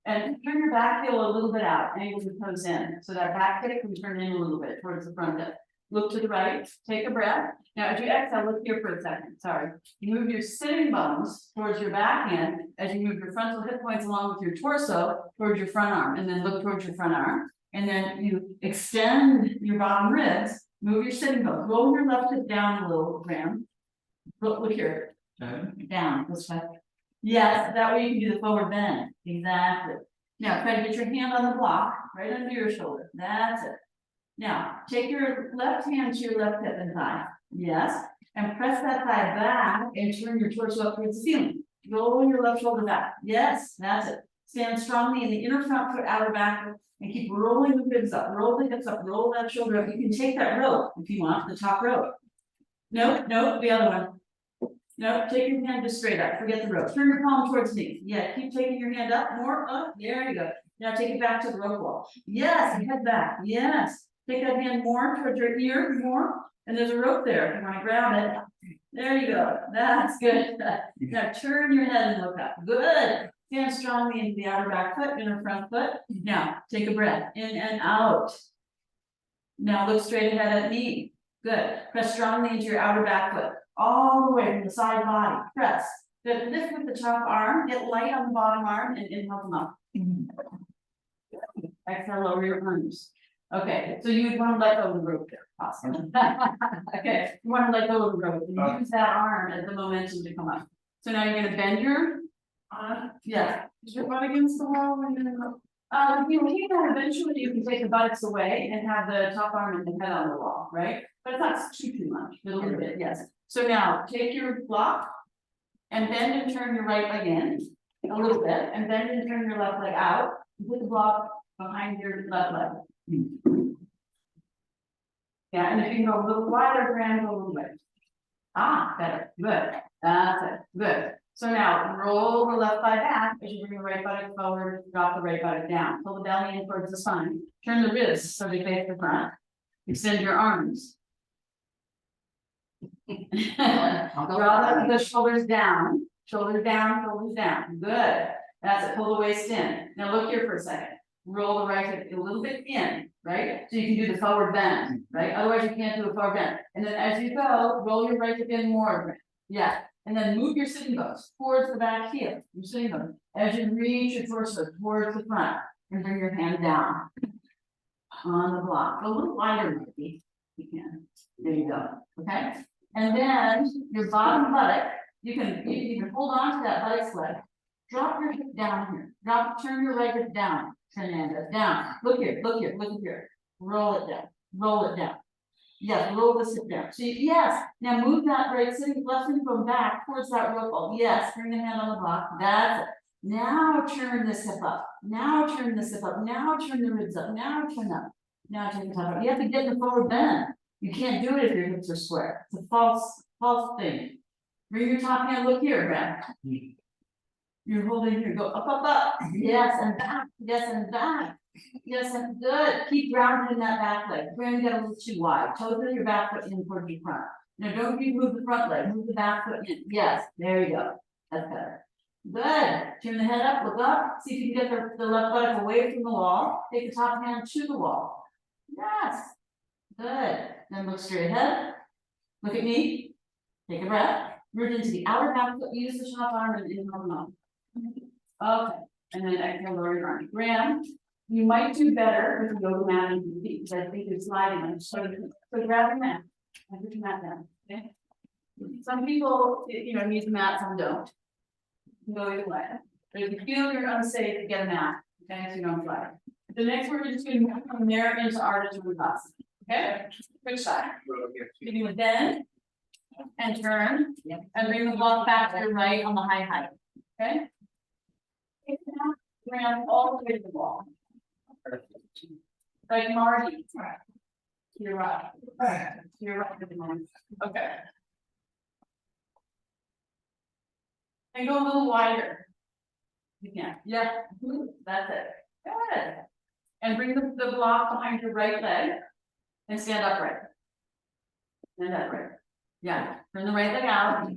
And turn your back heel a little bit out. Angle the toes in. So that back hip can turn in a little bit towards the front hip. look to the right, take a breath. Now, as you exhale, look here for a second, sorry. You move your sitting bones towards your back end, as you move your frontal hip points along with your torso towards your front arm, and then look towards your front arm. And then you extend your bottom ribs, move your sitting bones, roll your left hip down a little, Graham. Look here, down, this way. Yes, that way you can do the forward bend, exactly. Now, try to get your hand on the block, right under your shoulder, that's it. Now, take your left hand to your left hip and thigh, yes, and press that thigh back and turn your torso up towards the ceiling. Roll your left shoulder back, yes, that's it. Stand strongly in the inner front foot, outer back foot, and keep rolling the ribs up, roll the hips up, roll that shoulder up. You can take that rope if you want, the top rope. No, the other one. No, take your hand just straight up, forget the rope, turn your palm towards me, yeah, keep taking your hand up, more up, there you go. Now take it back to the rope wall, yes, and head back, yes. Take that hand more towards your ear, more, and there's a rope there, if you wanna grab it. There you go, that's good. Now turn your head and look up, good. Stand strongly into the outer back foot, inner front foot. Now, take a breath, in and out. Now look straight ahead at me, good. Press strongly into your outer back foot. All the way from the side body, press. Good, lift with the top arm, get light on the bottom arm and inhale them up. Exhale, lower your arms. Okay, so you would want to let go of the rope there, awesome. Okay, you want to let go of the rope and use that arm as the momentum to come up. So now you're gonna bend your, yeah, is your butt against the wall and then, you can eventually you can take the buttocks away and have the top arm and the head on the wall, right? But it's not too much, a little bit, yes. So now take your block and bend and turn your right leg in a little bit and bend and turn your left leg out. Put the block behind your left leg. Yeah, and if you can go a little wider, Graham, go a little bit. Ah, better, good, that's it, good. So now roll the left thigh back as you bring the right buttock forward, drop the right buttock down, pull the belly in towards the spine, turn the wrists so they face the front, extend your arms. Draw the shoulders down, good. That's it, pull the waist in. Now look here for a second. Roll the right hip a little bit in, right? So you can do the forward bend, right? Otherwise you can't do a forward bend. And then as you go, roll your right hip in more. Yeah. And then move your sitting bones towards the back heel. Your sitting bones. As you reach your torso towards the front and bring your hand down on the block. A little wider maybe. You can. There you go. Okay. And then your bottom buttock, you can hold on to that buttock leg. Drop your hip down here. Turn your right hip down, Fernanda. Down. Look here. Roll it down. Yes, roll the hip down. So yes. Now move that right sitting left sitting bone back towards that rope ball. Yes, bring the hand on the block. That's it. Now turn this hip up. Now turn the ribs up. Now turn up. Now take the top up. You have to get in the forward bend. You can't do it if your hips are square. It's a false thing. Bring your top hand, look here, Brad. You're holding here, go up. Yes, and back. Yes, and good. Keep grounded in that back leg. We're gonna get a little too wide. Toes of your back foot in towards your front. Now don't move the front leg, move the back foot in. Yes, there you go. That's better. Good. Turn the head up, look up. See if you can get the left buttock away from the wall. Take the top hand to the wall. Yes. Good. Then look straight ahead. Look at me. Take a breath. Root into the outer back foot. Use the top arm and inhale them up. Okay. And then exhale, lower your arm. Graham, you might do better with the yoga mat and your feet because I think you're sliding. So grab the mat. And put your mat down. Okay. Some people, need the mat, some don't. Go either way. But if you feel you're unsafe, get a mat. Okay, so you don't fly. The next we're just going to move from there into Ardha Chandrasana. Okay, quick shot. Give you a bend and turn, and bring the block back to your right on the high height. Okay. Take it down, bring all the way to the wall. Like Marty. To your right. To your right. Okay. And go a little wider. You can. Yeah. That's it. Good. And bring the block behind your right leg. And stand upright. Yeah. Turn the right leg out.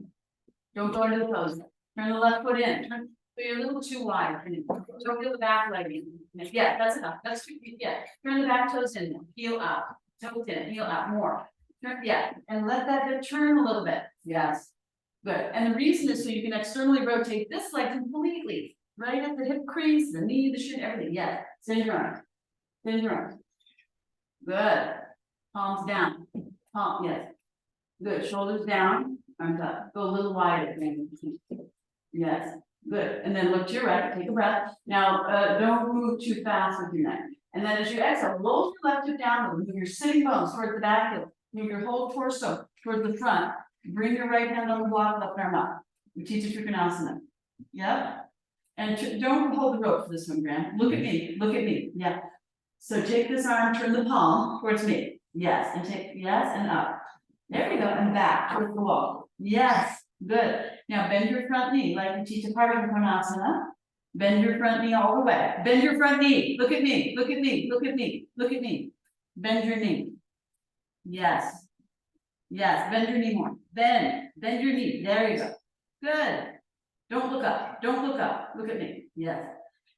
Don't go into the toes. Turn the left foot in. So you're a little too wide. Don't feel the back leg in. Yeah, that's enough. That's 2 feet. Yeah. Turn the back toes in. Heel up. Toes in, heel out more. Yeah, and let that hip turn a little bit, yes. Good, and the reason is so you can externally rotate this leg completely, right at the hip crease, the knee, the shin, everything, yeah, send your arm. Send your arm. Good, palms down, palm, yes. Good, shoulders down, arms up, go a little wider, maybe. Yes, good, and then look to your right, take a breath, now, don't move too fast with your neck. And then as you exhale, roll your left hip down, move your sitting bones towards the back heel, move your whole torso towards the front, bring your right hand on the block, left arm up. We teach a Trikonasana. Yep. And don't hold the rope for this one, Graham. Look at me, yeah. So take this arm, turn the palm towards me, yes, and take, yes, and up. There we go, and back towards the wall, yes, good. Now bend your front knee, like we teach a Trikonasana. Bend your front knee all the way. Bend your front knee. Look at me. Look at me. Look at me. Look at me. Bend your knee. Yes. Yes. Bend your knee more. Bend. Bend your knee. There you go. Good. Don't look up. Don't look up. Look at me. Yes.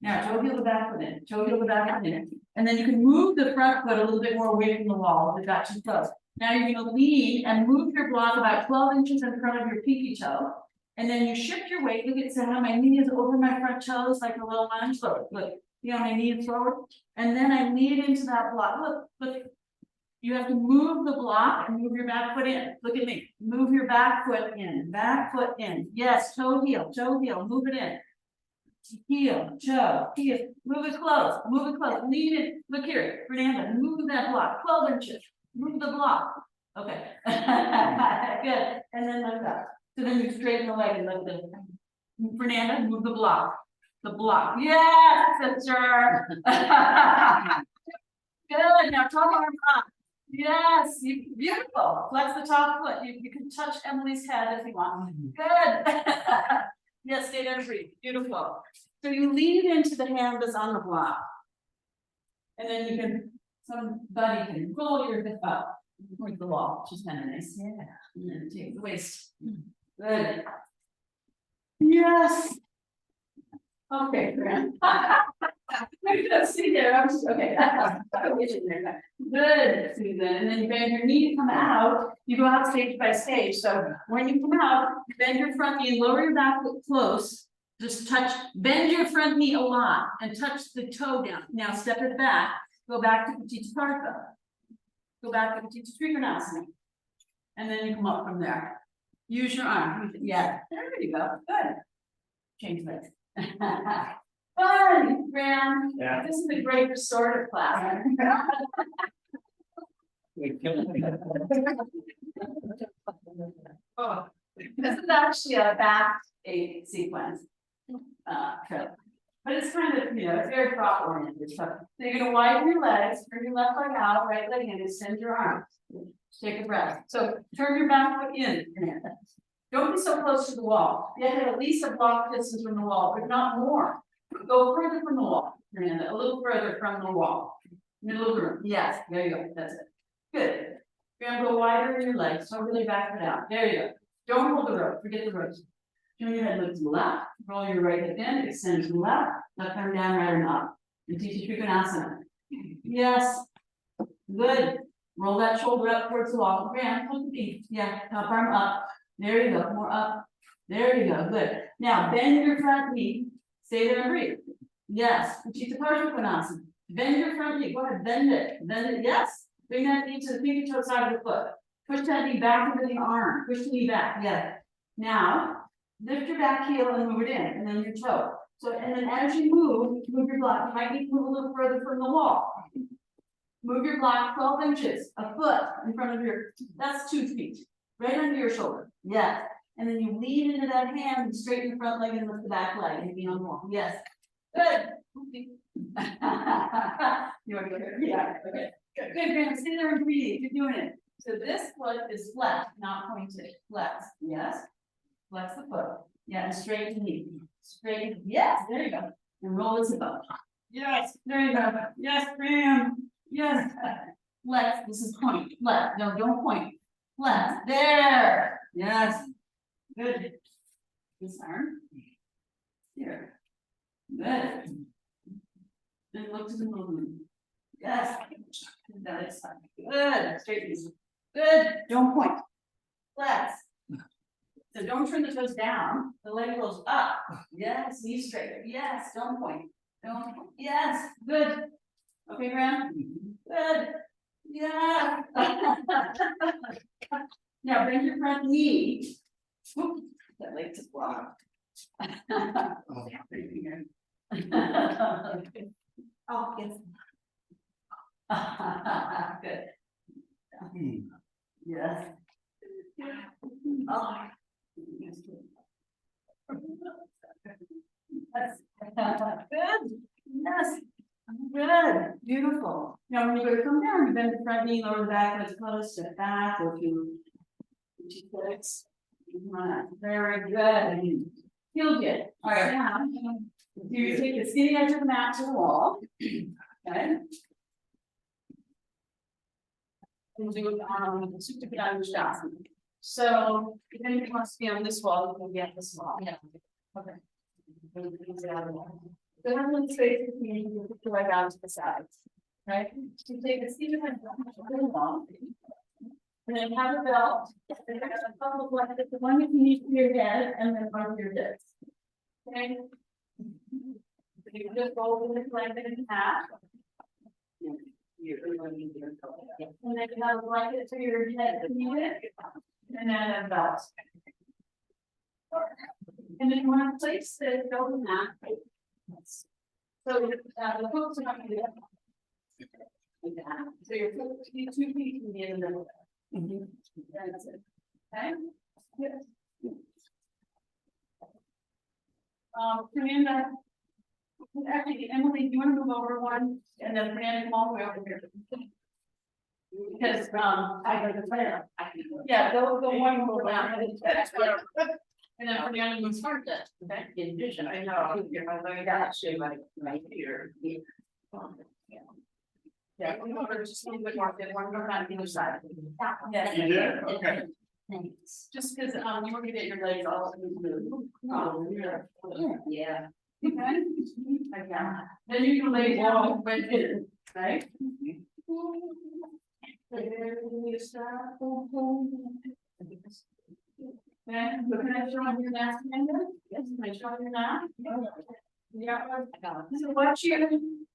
Now toe heel the back foot in. Toe heel the back foot in. And then you can move the front foot a little bit more away from the wall. We've got too close. Now you're going to lean and move your block about 12 inches in front of your pinky toe. And then you shift your weight. Look at how my knee is over my front toes, like a little lunge. Look, you know, my knee is forward. And then I lean into that block. Look. You have to move the block and move your back foot in. Look at me. Move your back foot in. Back foot in. Yes, toe heel, move it in. Heel, toe, heel. Move it close. Move it close. Lean in. Look here, Fernanda, move that block. 12 inches. Move the block. Okay. Good. And then lift up. So then you straighten the leg and lift it. Fernanda, move the block. The block. Yes, sister. Good. Now top arm up. Yes, beautiful. Flex the top foot. You can touch Emily's head if you want. Good. Yes, stay there and breathe. Beautiful. So you lean into the hand that's on the block. And then you can, somebody can roll your hip up towards the wall, which is kind of nice. Yeah. And then take the waist. Good. Yes. Okay, Graham. See there. I'm just, okay. Good, Susan. And then you bend your knee to come out. You go out stage by stage. So when you come out, bend your front knee, lower your back foot close. Just touch, bend your front knee a lot and touch the toe down. Now step it back. Go back to Uttanasana. Go back to Trikonasana. And then you come up from there. Use your arm. Yeah, there you go. Good. Change legs. Fun, Graham. Yeah. This is a great restorative class. Oh, this is actually a back eight sequence. Trip. But it's kind of, you know, it's very prop oriented. So you're gonna widen your legs, bring your left leg out, right leg in, extend your arms. Take a breath. So turn your back foot in. Don't be so close to the wall. You have to have at least a block distance from the wall, but not more. Go further from the wall, Miranda, a little further from the wall. Middle of the room. Yes, there you go. That's it. Good. You're gonna go wider in your legs, so really back it out. There you go. Don't hold the rope. Forget the ropes. Turn your head, look to the left. Roll your right hip in. Extend to the left. Left arm down, right arm up. And teach you Trikonasana. Yes. Good. Roll that shoulder up towards the wall. Graham, put the feet. Yeah. Top arm up. There you go. More up. There you go. Good. Now bend your front knee. Stay there and breathe. Yes. Uttanasana Trikonasana. Bend your front knee. Go ahead. Bend it. Bend it. Yes. Bring that knee to the pinky toe side of the foot. Push that knee back into the arm. Push the knee back. Yeah. Now lift your back heel and move it in, and then your toe. So, and then as you move your block. You might need to move a little further from the wall. Move your block 12 inches, a foot in front of your. That's 2 feet, right under your shoulder. Yes. And then you lean into that hand and straighten the front leg and lift the back leg and be on the wall. Yes. Good. You want to go here? Yeah. Okay. Good. Good. Graham, stay there and breathe. You're doing it. So this foot is flat, not pointed. Flex. Yes. Flex the foot. Yeah, and straighten the knee. Straighten. Yes. There you go. And roll the hip up. Yes. There you go. Yes, Graham. Yes. Flex. This is point. Flex. No, don't point. Flex. There. Yes. Good. This arm. Here. Good. Then look to the movement. Yes. That is fine. Good. Good, straight knees. Good, don't point. Flex. So don't turn the toes down, the leg goes up. Yes, knees straight. Yes, don't point. Don't point. Yes, good. Okay, Graham? Good. Yeah. Now bring your front knee. Whoop, that leg to block. Oh, Oh, yes. Good. Yes. Oh. That's good. Yes. Good. Beautiful. Now, when you go to come down, you bend the front knee, lower the back, let's close, step back, or two clicks. Very good. Feel good. All right, now, you take the skinny edge of the mat to the wall. Okay. And do Supta Kadam Shavasana. So if anyone wants to be on this wall, you can be on this wall. Yeah. Okay. Then I'm going to space between you, put your leg out to the sides. Right? So take a seat and long. And then have a belt. And there's a couple of blankets, the one you can use for your head and then one for your hips. Okay. So you just roll this blanket in half. And then you have a blanket to your head if you need it, and then a belt. And then you want to place the golden mat. So the hooks are not going to be up. Like that. So your two feet can be in the middle. That's it. Okay? Yes. Fernanda. Actually, Emily, do you want to move over one and then Fernanda come all the way over here? Because I go to player. Yeah, go one more round. And then Fernanda moves forward that. Okay. In vision, I know. You're my actually right here. Yeah, we over just a little bit more, one more on either side. Yeah. You did? Okay. Thanks. Just because you want to get your legs all moved. Yeah. Okay. Then you can lay down right here, right? And can I show on your mask, Amanda? Yes, can I show on your mask? Yeah. So what you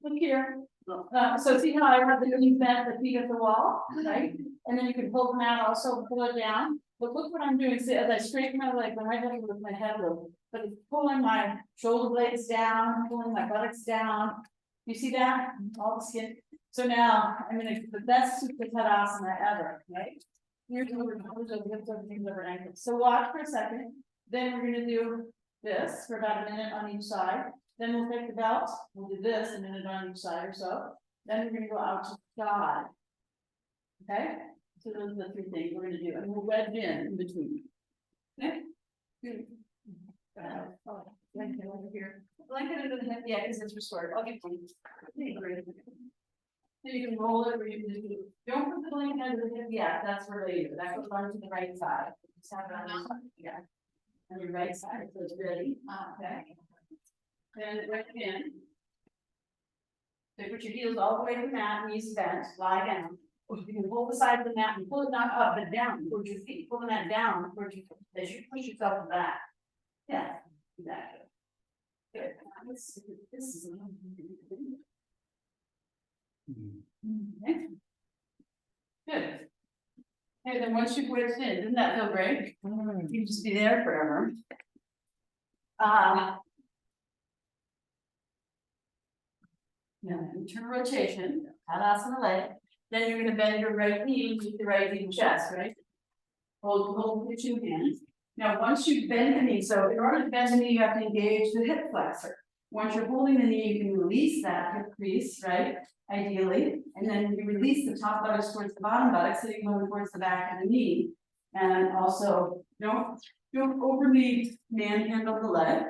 look here. So see how I have the knees bent, the feet at the wall, right? And then you can pull them out, also pull it down. But look what I'm doing. See, as I straighten my leg, my right leg with my head low, but it's pulling my shoulder blades down, pulling my buttocks down. You see that? All the skin. So now I'm gonna the best Supta Tadasana ever, right? Here's over things over ankles. So watch for a second. Then we're gonna do this for about a minute on each side. Then we'll take the belt. We'll do this a minute on each side or so. Then we're gonna go out to God. Okay? So those are the three things we're gonna do, and we'll wedge in between. Okay? Good. Blanket over here. Blanket under the head, yeah, because it's restored. I'll get you. Then you can roll it, or you can do. Don't put the blanket under the hip yet. That's where later. That goes on to the right side. Just have it on the side. Yeah. On your right side, so it's ready. Okay. Then right in. So put your heels all the way to the mat, knees bent, lie down. You can pull the side of the mat and pull it not up but down towards your feet. Pull the mat down towards you as you push yourself back. Yeah, exactly. Good. This is okay. Good. And then once you've wedged in, doesn't that feel great? You can just be there forever. Now, internal rotation, Tadasana leg. Then you're gonna bend your right knee with the right knee chest, right? Hold with your 2 hands. Now, once you bend the knee, so in order to bend the knee, you have to engage the hip flexor. Once you're holding the knee, you can release that hip crease, right? Ideally, and then you release the top buttocks towards the bottom buttocks, so you go towards the back of the knee. And also, don't overly manhandle the leg,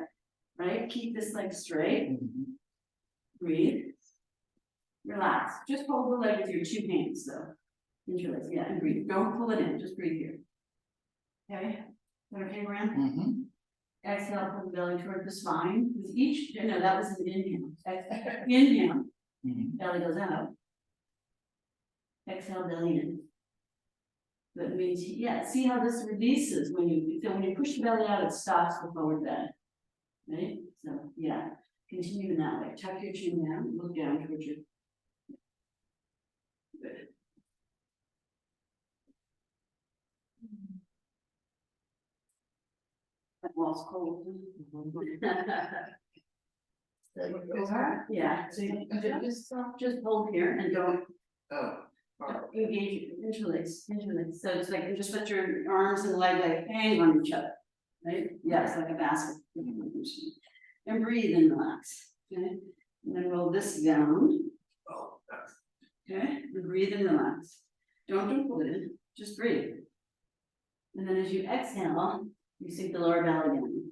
right? Keep this leg straight. Breathe. Relax. Just hold the leg with your 2 hands, though. Interlace, yeah, and breathe. Don't pull it in. Just breathe here. Okay. Is that okay, Graham? Exhale, pull the belly toward the spine. Because that was an inhale. Exhale. Inhale. Belly goes out. exhale belly in. That means, yeah, see how this releases when you push the belly out, it stops the forward bend. Right, so, yeah, continue in that way, tuck your chin down, look down towards your. Good. That wall's cold. Yeah, so you just hold here and don't Oh. engage, interlace, so it's like you just let your arms and leg like hang on each other, right? Yes, like a basket. And breathe and relax, okay? And then roll this down, Oh, that's. okay? And breathe and relax. Don't pull it in, just breathe. And then as you exhale, you sink the lower belly down.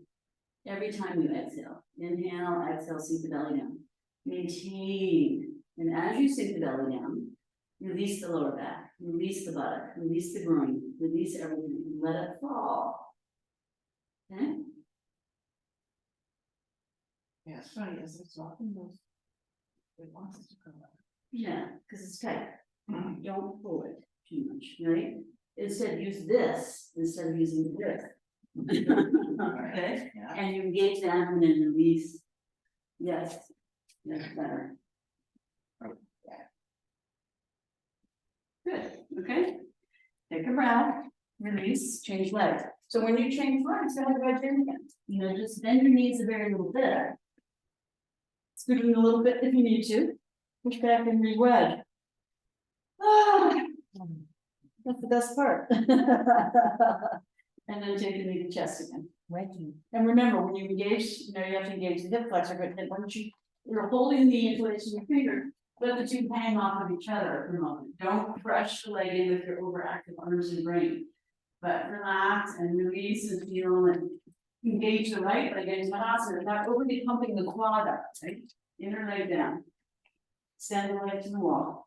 Every time you exhale, inhale, exhale, sink the belly down. Maintain, and as you sink the belly down, release the lower back, release the buttock, release the groin, release everything, and let it fall. Okay? Yeah, it's funny, as it's often those. It wants us to come out. Yeah, because it's tight. Mhm. Don't pull it too much, right? Instead, use this instead of using this. Okay? Yeah. And you engage the abdomen and release. Yes, that's better. Good, okay? Take a breath, release, change legs. So when you change legs, go ahead and just bend your knees a very little bit. Scoot in a little bit if you need to. Push back and re-wedge. Ah, that's the best part. And then take a knee to chest again. And remember, when you engage, you have to engage the hip flexor, but then once you're holding the knee into your finger, let the two hang off of each other for a moment. Don't crush the leg in with your overactive arms and brain. But relax and release and feel and engage the right leg into Tadasana, not overly pumping the quad up, right? Inner leg down. Stand the leg to the wall.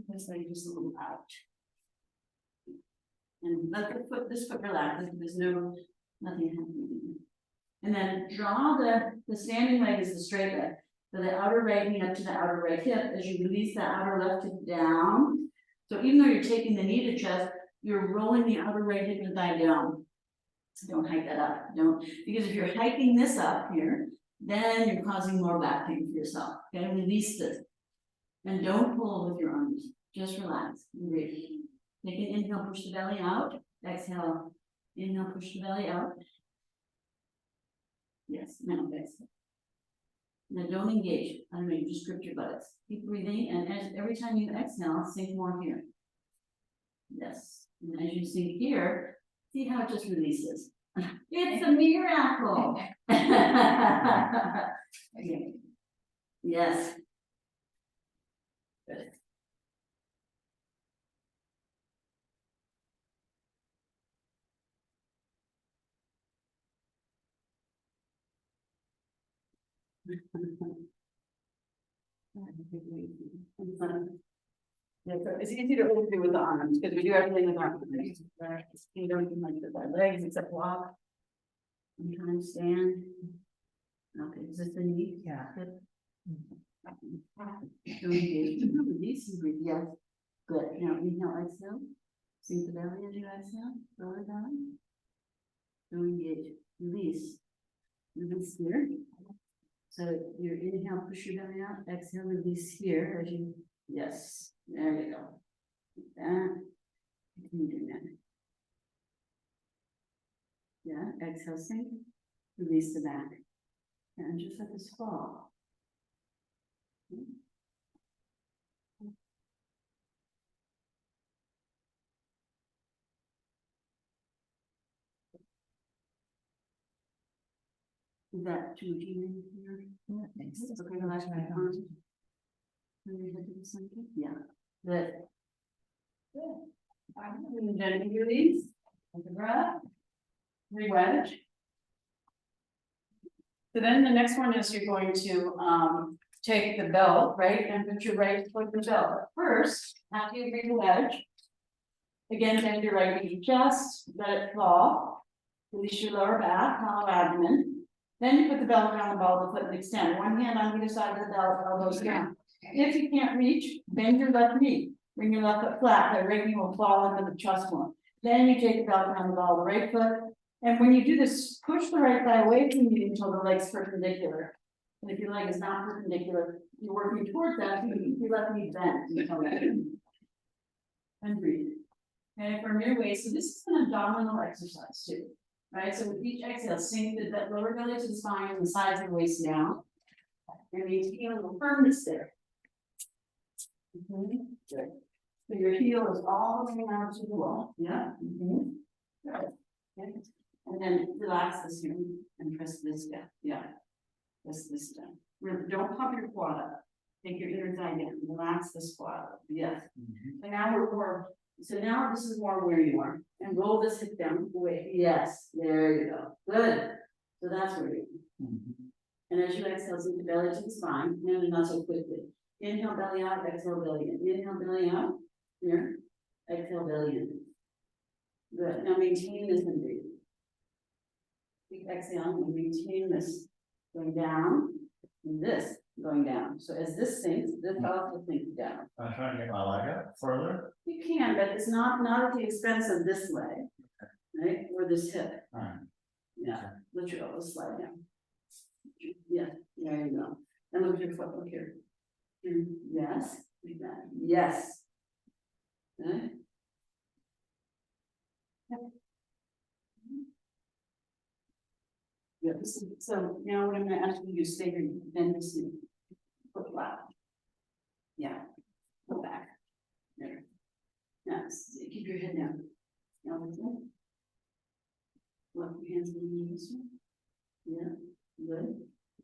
This leg just a little out. And let this foot relax, there's nothing happening. And then draw the standing leg is the straight leg. So the outer right knee up to the outer right hip, as you release the outer left hip down. So even though you're taking the knee to chest, you're rolling the outer right hip and thigh down. So don't hike that up, because if you're hiking this up here, then you're causing more back pain for yourself. Okay, release this. And don't pull with your arms, just relax and breathe. Take an inhale, push the belly out. Exhale, inhale, push the belly out. Yes, now exhale. Now don't engage. I don't know, you just grip your buttocks. Keep breathing, and every time you exhale, sink more here. Yes, and as you sink here, see how it just releases. It's a miracle. Okay. Yes. Good. Yeah, so it's easy to only do with the arms, because we do everything with our arms. You don't even like the legs except walk. Sometimes stand. Okay, is this the knee? Yeah. Good. So engage, release and breathe, yes. Good, now inhale, exhale. Sink the belly as you exhale, lower down. So engage, release. Release here. So your inhale, push your belly out, exhale, release here as you, yes, there you go. Like that. Continue doing that. Yeah, exhale, sink, release the back. And just let this fall. Is that too much evening here? Okay, relax my arms. When you head to the center, yeah, good. Good. And then you release, take a breath, re-wedge. So then the next one is you're going to take the belt, right, and put your right foot in the belt. But first, after you re-wedge, again, bend your right knee just, let it fall. Release your lower back, hollow abdomen. Then you put the belt around the ball of the foot and extend. One hand on either side of the belt, elbows down. If you can't reach, bend your left knee, bring your left foot flat, that right knee will fall under the chest more. Then you take the belt around the ball of the right foot, and when you do this, push the right thigh away from you until the leg's perpendicular. And if your leg is not perpendicular, you're working towards that, you left knee bent until that. And breathe. Okay, from your waist, so this is an abdominal exercise too, right? So with each exhale, sink that lower belly to the spine and the sides of the waist down. And maintain a little firmness there. Good. So your heel is all the way down to the wall, yeah. Good. Okay. And then relax this here and press this down, yeah. Press this down. Don't pump your quad up. Take your inner thigh down, relax the squat up, yes. And now we're more, so now this is more where you are, and roll this hip down, away, yes, there you go, good. So that's where you are. And as you exhale, sink the belly to the spine, and not so quickly. Inhale belly out, exhale belly in, inhale belly out, here, exhale belly in. Good, now maintain this and breathe. Keep exhaling and maintain this, going down, and this going down. So as this sinks, this also sinks down. I'm trying to get my leg up further. You can, but it's not at the expense of this leg, right, or this hip. Alright. Yeah, literally almost slide down. Yeah, there you go. And look at your foot, look here. Yes, like that, yes. Okay. Yeah, so now what I'm gonna ask you to do, stay here, bend this knee. Foot flat. Yeah, go back. There. Yes, keep your head down. Now with it. Left your hands on the knees. Yeah, good.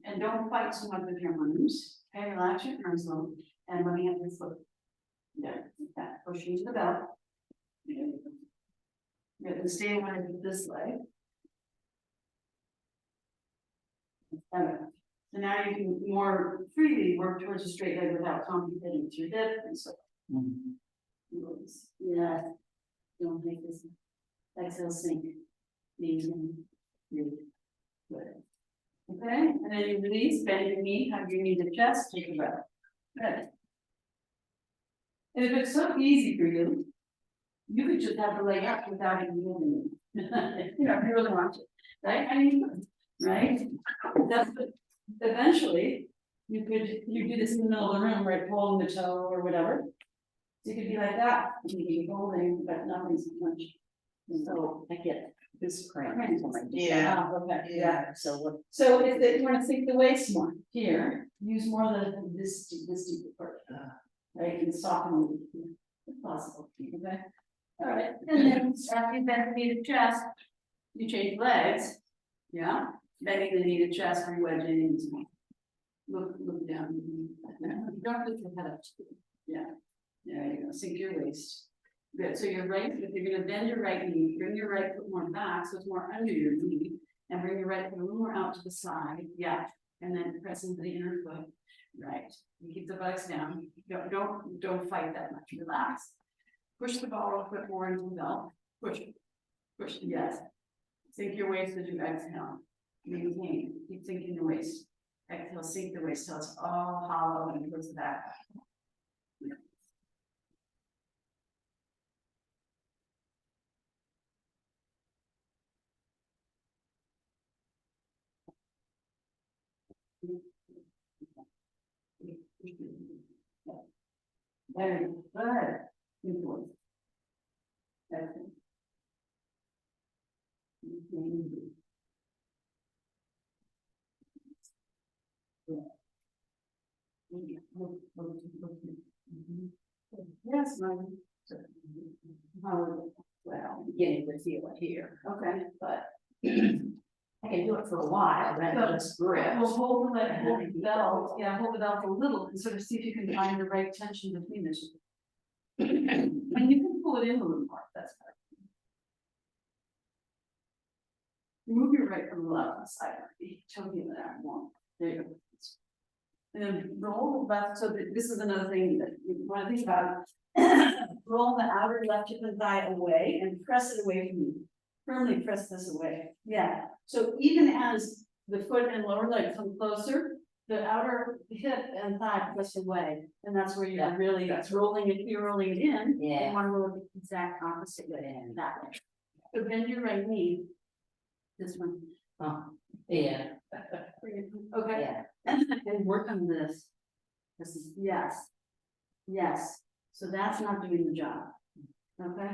And don't fight so much with your arms. Okay, relax your arms low and let me have your foot. Yeah, like that, push into the belt. Yeah. Yeah, and stay aligned with this leg. Okay. So now you can more freely work towards a straight leg without complicating with your hip and so. Yeah. Don't make this. Exhale, sink. Maintain. Good. Okay, and then you release, bend your knee, hug your knee to chest, take a breath. Good. And if it's so easy for you, you could just have the leg up without even moving it. You know, if you really want to, right? I mean, right? That's what, eventually, you do this in the middle of the room, right, holding the toe or whatever. So you could be like that, you can be holding, but nothing so much. So I get this cramp. Yeah. Okay, Yeah, so what? so if you want to sink the waist more here, use more of this deeper part. Right, and soften it if possible, okay? All right, and then after you bend the knee to chest, you change legs. Yeah, bending the knee to chest, re-wedging. Look down. You don't lift your head up. Yeah, there you go, sink your waist. Good, so your right, if you're gonna bend your right knee, bring your right foot more back, so it's more under your knee. And bring your right foot a little more out to the side, yeah, and then press into the inner foot, right. You keep the buttocks down, don't fight that much, relax. Push the ball a foot more into the belt, push it, yes. Sink your waist as you exhale, maintain, keep sinking your waist. Exhale, sink the waist till it's all hollow and towards the back. Very good. Good voice. Excellent. Yes, ma'am. Well, Beginning to feel it here, okay, but I can do it for a while, then So, just grip. Well, hold the belt, yeah, hold the belt a little and sort of see if you can find the right tension between the two. And you can pull it in a little more, that's better. Move your right from the left side, choking it out more, there you go. And then roll the left, so this is another thing that you want to think about. Roll the outer left hip and thigh away and press it away from you. Firmly press this away, yeah. So even as the foot and lower leg come closer, the outer hip and thigh twist away, and that's where you're Yeah, really, that's you're rolling it in. Yeah. You wanna roll it the exact opposite way, that way. So bend your right knee. This one, Oh, yeah, okay, yeah. and work on this. This is, yes. Yes, so that's not doing the job. Okay?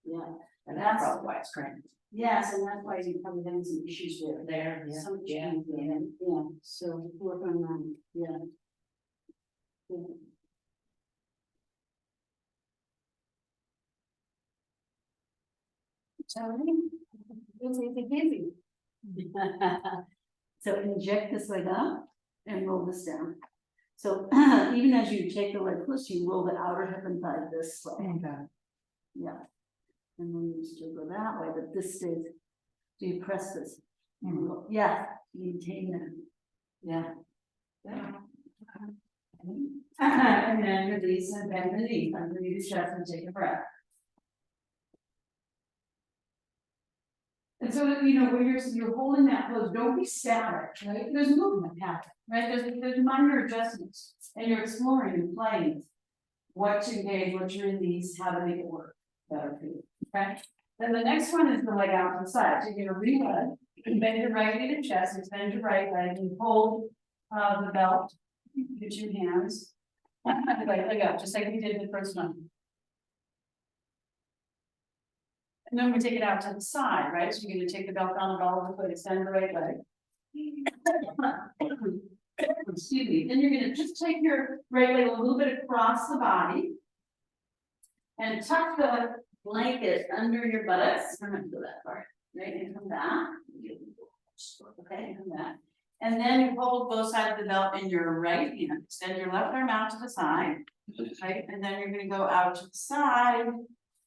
Yeah, And that's probably why it's cramped. yes, and that's why you probably having some issues with There, yeah, some yeah, change yeah. yeah, so work on that, yeah. Yeah. It's easy. So inject this leg up and roll this down. So even as you take the leg close, you roll the outer hip and thigh this way. Yeah. And then you still go that way, but this stays. Do you press this? Yeah, maintain that. Yeah. Yeah. And then release and bend the knee, underneath the chest and take a breath. And so, you know, when you're holding that pose, don't be static, right? There's movement happening, right? There's minor adjustments, and you're exploring and playing. What to engage, what to release, how to make it work better for you, okay? Then the next one is the leg out to the side. So you're gonna re-leg, bend your right knee to chest, extend your right leg, and hold the belt with your hands. Leg up, just like we did the first one. And then we take it out to the side, right? So you're gonna take the belt down the ball of the foot, extend the right leg. Excuse me, then you're gonna just take your right leg a little bit across the body. And tuck the blanket under your buttocks, I'm not gonna go that far, right, and come back. Okay, come back. And then you hold both sides of the belt in your right hand, extend your left arm out to the side. Right, and then you're gonna go out to the side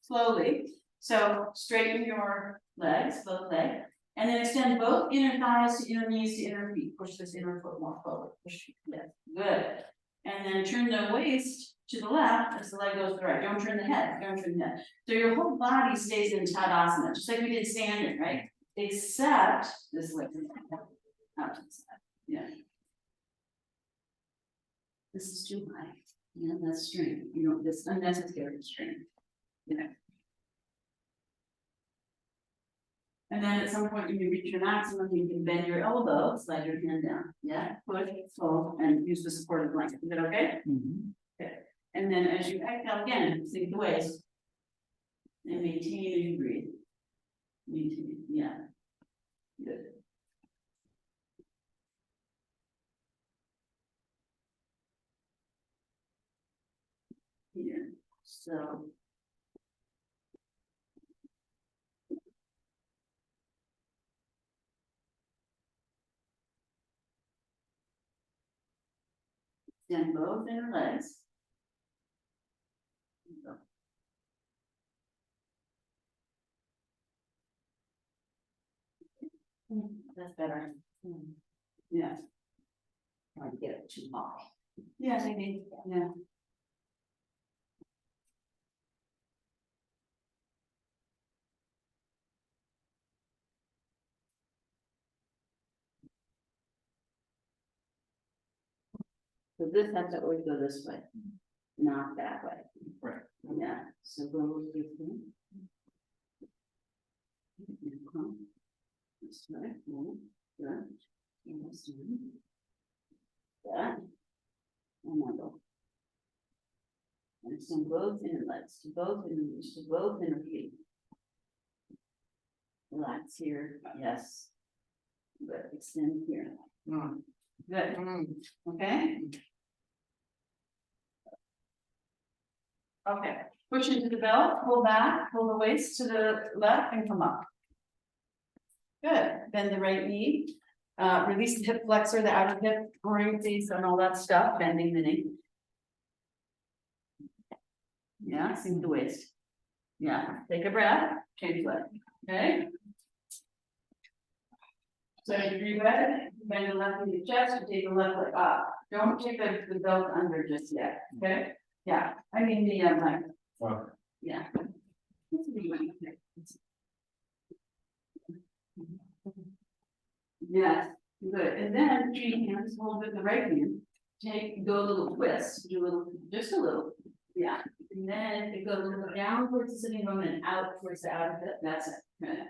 slowly. So straighten your legs, both legs, and then extend both inner thighs to inner knees to inner feet. Push this inner foot more forward. Push, yes, good. And then turn the waist to the left as the leg goes to the right. Don't turn the head, don't turn the head. So your whole body stays in Tadasana, just like we did standing, right? Except this leg out to the side, yeah. This is too high, yeah, that's strength, you know, this unnecessary strength, you know. And then at some point, you can reach your maximum, you can bend your elbow, slide your hand down, yeah, push, hold, and use the supportive blanket, is that okay? Okay, and then as you exhale again, sink the waist. And maintain as you breathe. Maintain, yeah. Good. Here, so. Extend both inner legs. That's better. Yeah. Trying to get it too high. Yeah, maybe, yeah. So this has to always go this way, not that way. Right. Yeah, so go with this one. This way, good. And this one. That. And now go. And extend both inner legs to both inner knees to both inner feet. Relax here, yes. Good, extend here. Good, okay? Okay, push into the belt, pull back, pull the waist to the left and come up. Good, bend the right knee, release the hip flexor, the outer hip, joints and all that stuff, bending the knee. Yeah, sink the waist. Yeah, take a breath, change leg, okay? So you breathe, bend the left knee to chest, and take the left leg up. Don't take the belt under just yet, okay? Yeah, I mean the like, Okay. yeah. Yes, Good, and then three hands, hold with the right hand, go a little twist, do a little, just a little, yeah. And then it goes a little down towards the sitting bone and out towards the outer hip, that's it. Good.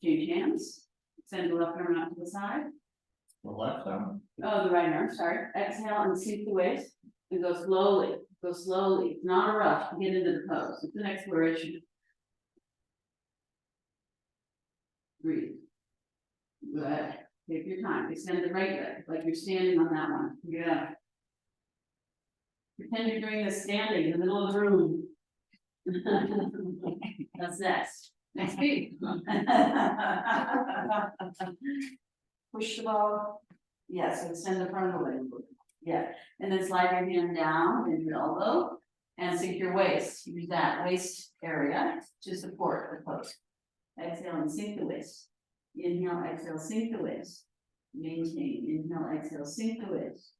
Change hands, send the left arm out to the side, The left arm. oh, the right arm, sorry, exhale and sweep the waist, and go slowly, it's not a rush to get into the pose, it's an exploration. Breathe. Good. Take your time. Extend the right leg, like you're standing on that one. Yeah. Pretend you're doing this standing in the middle of the room. That's next. Next beat. Push the ball. Yes, extend the front of the leg. Yeah, and then slide your hand down into your elbow and sink your waist. Use that waist area to support the pose. Exhale and sink the waist. Inhale, exhale, sink the waist. Maintain. Inhale, exhale, sink the waist.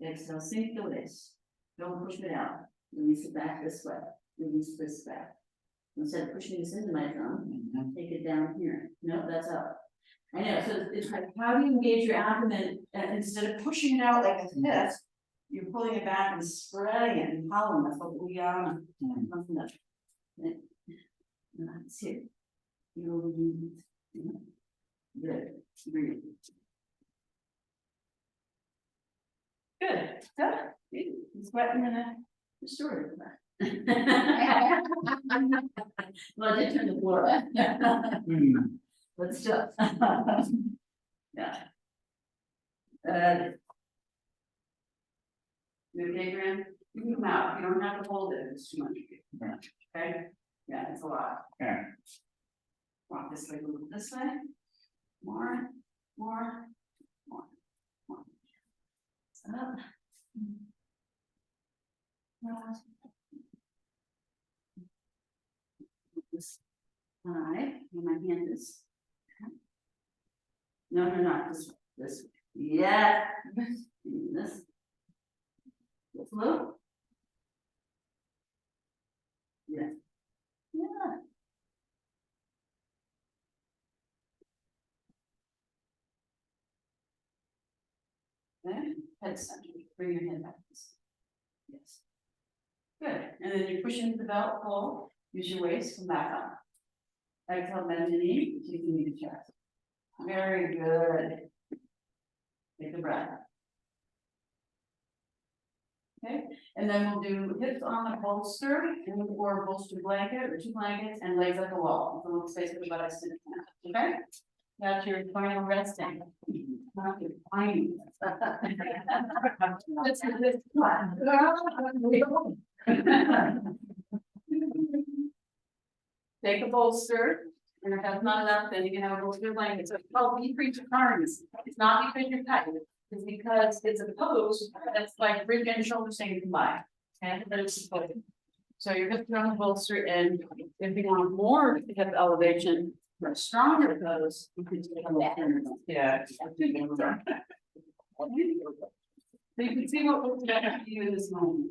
Exhale, sink the waist. Don't push it out. Release it back this way. Release this back. Instead of pushing this into my thumb, take it down here. No, that's up. I know. So it's like, how do you engage your abdomen instead of pushing it out like a fist? You're pulling it back and spreading it and hollowing. That's what we are. That's it. Good. Breathe. Good. Good. You're sweating in a story. Well, I did turn the floor on. But still. Yeah. You okay, Graham? You can come out. You don't have to hold it. It's too much. Okay? Yeah, it's a lot. Yeah. Walk this way, a little this way. More. Up. This side, and my hand is. No, this. Yeah. This. This low. Yeah. Yeah. Okay, head center, bring your head back. Yes. Good, and then you push into the belt, pull, use your waist, come back up. Exhale, bend the knee, take the knee to chest. Very good. Take a breath. Okay, and then we'll do hips on the bolster, or bolster blanket, or two blankets, and legs at the wall. So we'll space the buttocks to the front. Okay? That's your final resting. Not your final. Let's do this one. Take a bolster, and if that's not enough, then you can have a bolster blanket. So it's called deep reach arms. It's not because you're tight. It's because it's a pose that's like bridge and shoulder staying combined. And but it's supported. So you're going to put on the bolster, and if you want more hip elevation for a stronger pose, you can take a that. Yeah. So you can see what we're together for you in this moment.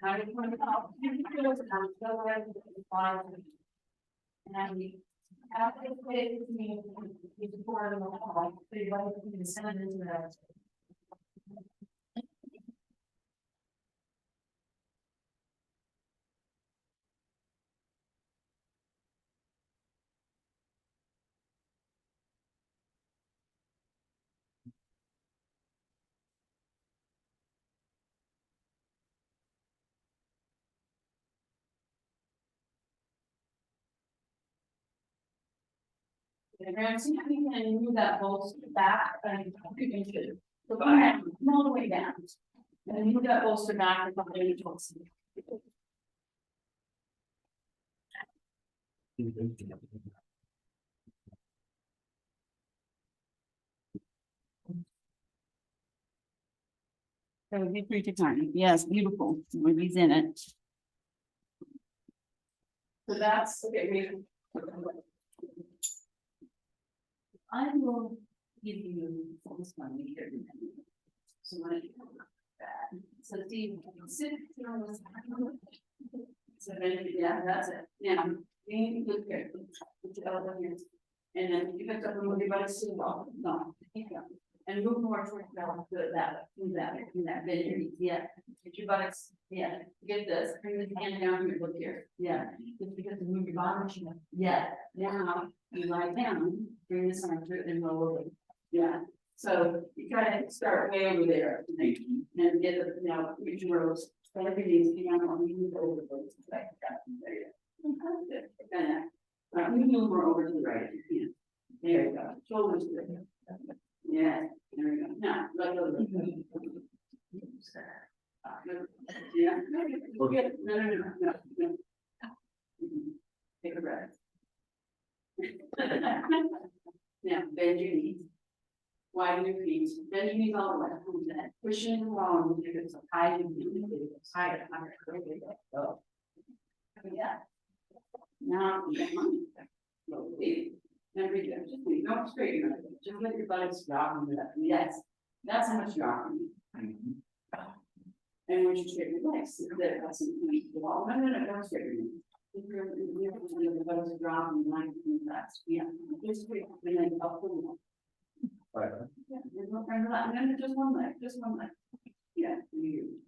Now you put it up, you feel it, and go ahead and find it. And we have to put it in the support of the wall, so you can send it into that. And see if you can move that bolster back and you can do. So go ahead, come all the way down. And move that bolster back and behind the torso. That would be pretty tiny. Yes, beautiful. Ruby's in it. So that's okay. I will give you this one here. So when I do that, so Steve, sit on this. So then, yeah, that's it. Yeah, you look here. Put your elbow here. And then you pick up and move your body so well. No, keep going. And move more towards that vineyard, yeah. Get your buttocks, yeah, get this, bring the hand down here, look here, yeah. Just because you move your bottom, yeah, now you lie down, bring this arm through and roll over. Yeah, so you gotta start way over there, like, and get the, you know, your rows, so everything's down on you, move over those, like that, there you go. And, you move more over to the right, if you can. There you go, shoulders to the. Yeah, there we go. Now, let go. Yeah. Okay. No. Take a breath. Now, bend your knees. Widen your feet. Bend your knees all the way. Pushing the wall. If it's high, it's higher. Go. Yeah. Now, slowly. Never again, just don't straighten your legs, just let your buttocks drop into that, yes, that's how much dropping. And when you straighten your legs, that's the wall, no, don't straighten your legs. If the buttocks drop and line fast, yeah, just straight, and then up the wall. Right. Yeah, there's no friend of that, and then just one leg, yeah, you.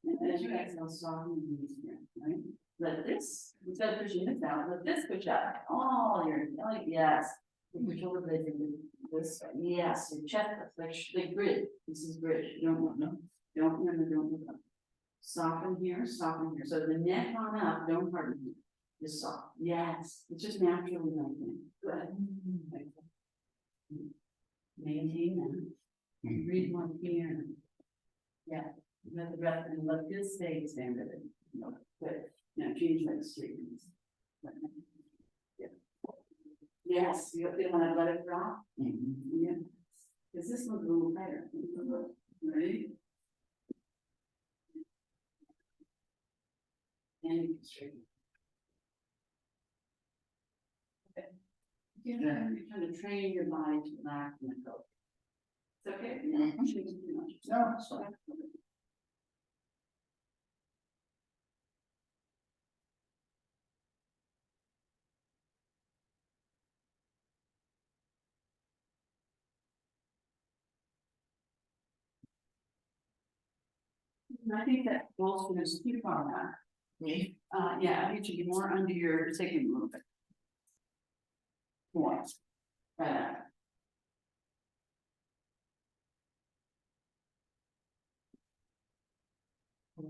And as you exhale, soften the knees here, right? Let this, instead of pushing this down, let this push up. Oh, you're like, yes. Put your shoulder blades in this, yes, your chest, like bridge. This is bridge. Don't remember. Soften here. So the neck on up, don't harden it. Just soft. Yes, it's just naturally like that. Good. Maintain that. Breathe more here. Yeah. Let the breath and let this stay expanded. Good. Now change like straight. Yeah. Yes, you want to let it drop? Yeah. Because this one's a little tighter. Ready? And you can straighten. Okay. You're trying to train your body to relax and let go. It's okay. No, pushing too much. No, it's fine. I think that bolster is too far back. Me? Yeah, I need to be more under your taking a little bit. More. Well,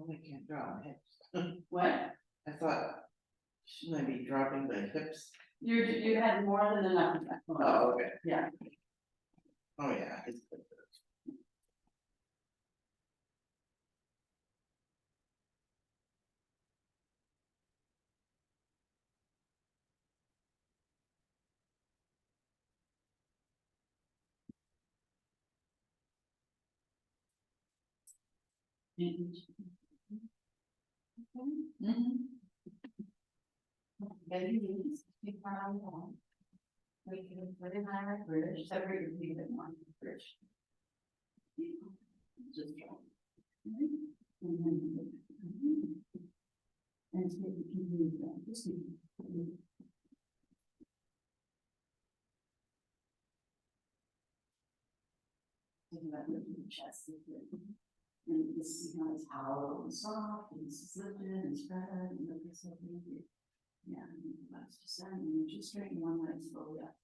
I can't drop my hips. What? I thought, shouldn't I be dropping my hips? You had more than enough. Oh, okay. Yeah. Oh, yeah. Bend your knees, keep around the wall. We can put it on our bridge, separate your feet and one bridge. Just draw. And so you can move that, just move. Think about lifting the chest. And you see how it's hollow and soft, and it's lifted and spread, and look at something here. Yeah, that's just that, and you just straighten one leg slowly up.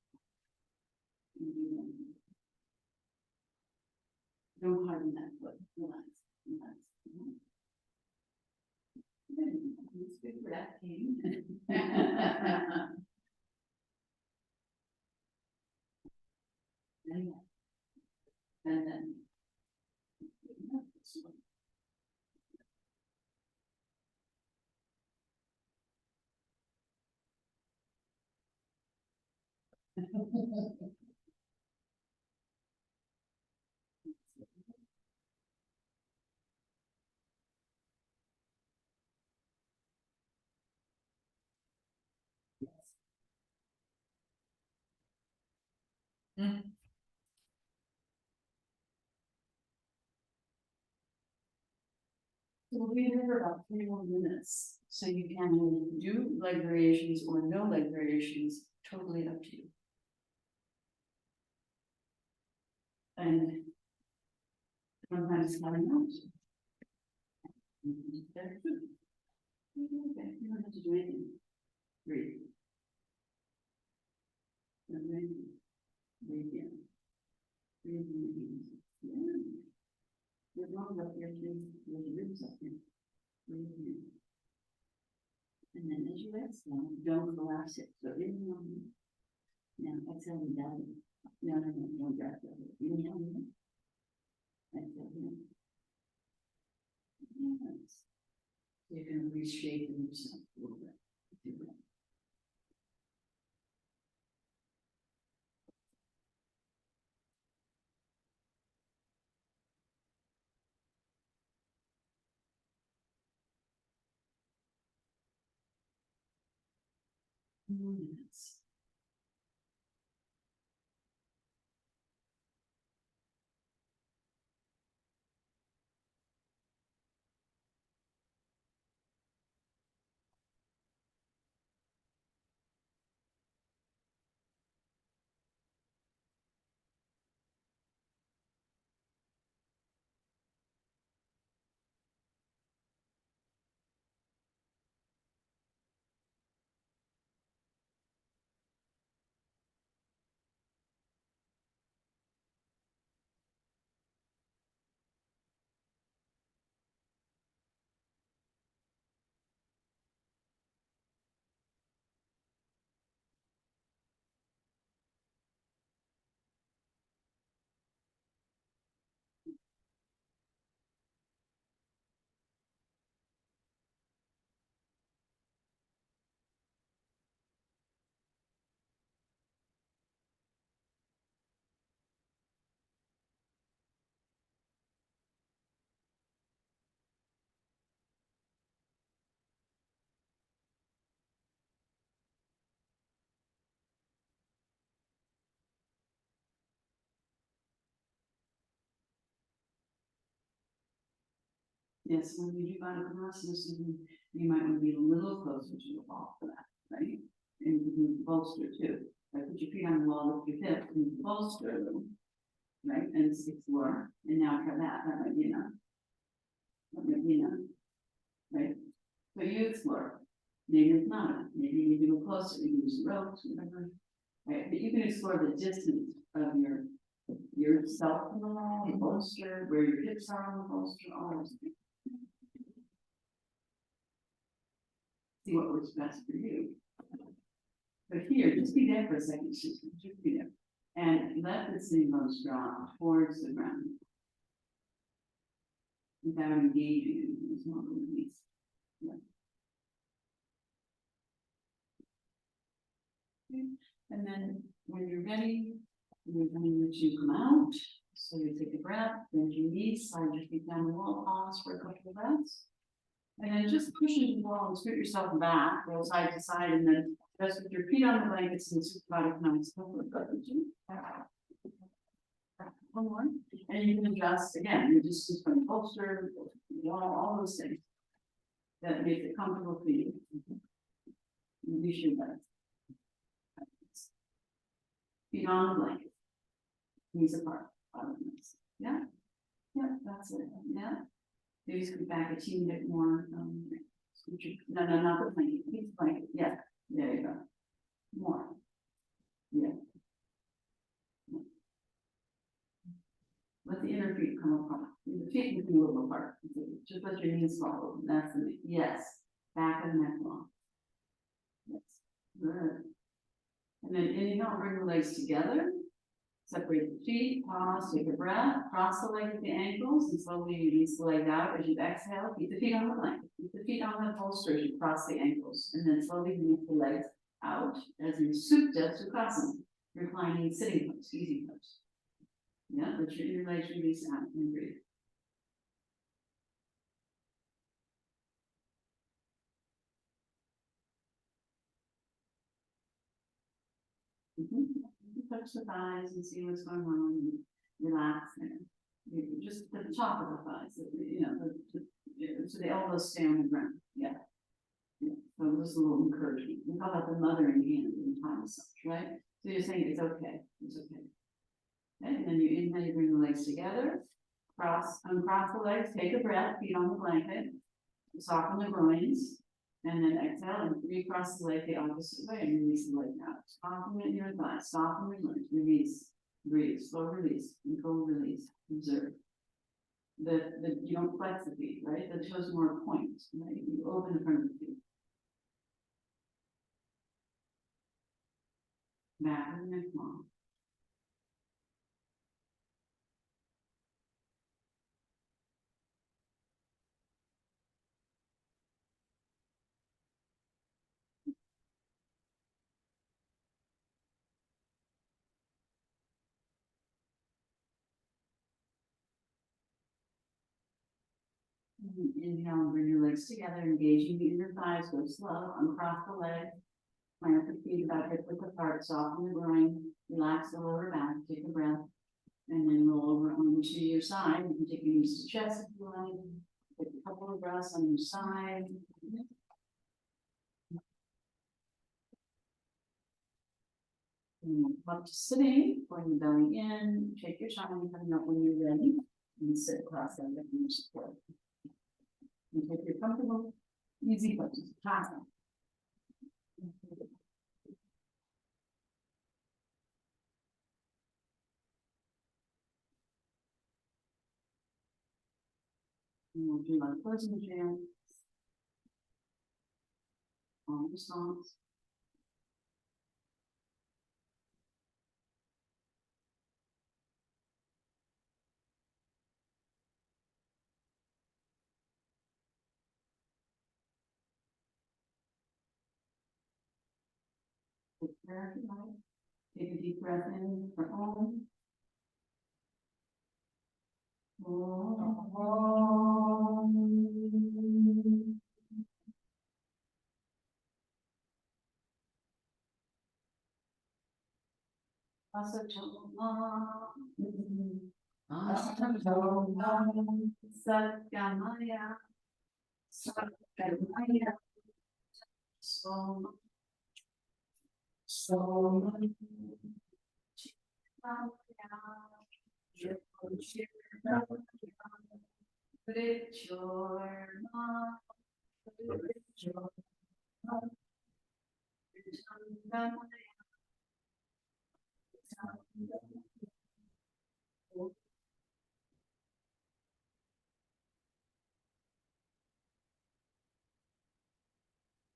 Don't harden that foot, relax. It's good for that pain. And then. So we'll be there for about 3 more minutes, so you can do leg variations or no leg variations, totally up to you. And sometimes coming out. There too. Okay, you don't have to do anything. Breathe. And then breathe in. Breathe in. Yeah. Your lungs up here, too. Your ribs up here. Breathe in. And then as you exhale, don't collapse it. So inhale. Now exhale the belly. No, don't breath. Inhale. Exhale. Yes. You're gonna reshape yourself a little bit. Do that. Yes. Yes, when you do gynecolosis, you might want to be a little closer to the wall for that, right? And you can move the bolster too. Like put your feet on the wall with your hips, move the bolster a little, right? And explore. And now try that. That might be enough. That might be enough. Right? So you explore. Maybe it's not enough. Maybe you need to go closer. You can use ropes, whatever. Right? But you can explore the distance of yourself from the wall, the bolster, where your hips are on the bolster, all those things. See what works best for you. But here, just be there for a second, just be there. And let the sitting bones drop towards the ground. Without engaging in small release. Yeah. Okay. And then when you're ready, we're going to come out. So you take a breath, bend your knees, slide your feet down the wall, pause for a couple of breaths. And then just push into the wall and scoot yourself back, roll side to side, and then just with your feet on the blankets and superbody nice. One more. And you can adjust again, you just from the bolster, all those things that make it comfortable for you. Release your breath. Feet on the blanket. Knees apart. Yeah. Yeah, that's it. Yeah. Maybe scoot back a teeny bit more. No, not the blanket. Keep the blanket. Yeah. There you go. More. Yeah. Let the inner feet come apart. The feet can be a little apart. Just let your knees fall over. That's the yes. Back of the neck long. Yes. Good. And then inhale, bring the legs together. Separate the feet, pause, take a breath, cross the leg at the ankles, and slowly release the leg out as you exhale. Keep the feet on the blanket. Keep the feet on the bolster as you cross the ankles, and then slowly move the legs out as you Supta Sukhasana, reclining sitting pose, easy pose. Yeah, let your inner legs release out and breathe. Touch the thighs and see what's going on. And relax there. You just at the top of the thighs, you know, so the elbows stay on the ground. Yeah. Yeah. So just a little encouragement. We call that the mothering hand in time massage, right? So you're saying it's okay. It's okay. Okay. and then you inhale, you bring the legs together. Uncross the legs, take a breath, feet on the blanket. Soften the groins. And then exhale and recross the leg the opposite way and release the leg out. Soften it in your thighs, soften the groins, release, breathe, slow release, control release, observe. You don't flex the feet, right? The toes more point, right? You open the front of the feet. Back of the neck long. Inhale and bring your legs together, engaging the inner thighs, go slow, uncross the leg. Plant the feet about hip width apart, soften the groin, relax the lower back, take a breath. And then roll over onto your side. You can take your knees to chest if you like. Take a couple of breaths on your side. And up to sitting, bring the belly in, take your time, coming up when you're ready, and sit across that leg and support. And take your comfortable, easy poses. And we'll do our closing jam. On the songs. Take a deep breath in for Om. Om. Satgamaya. Satgamaya.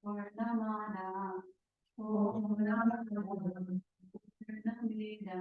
Namana, Om Namana, Namida,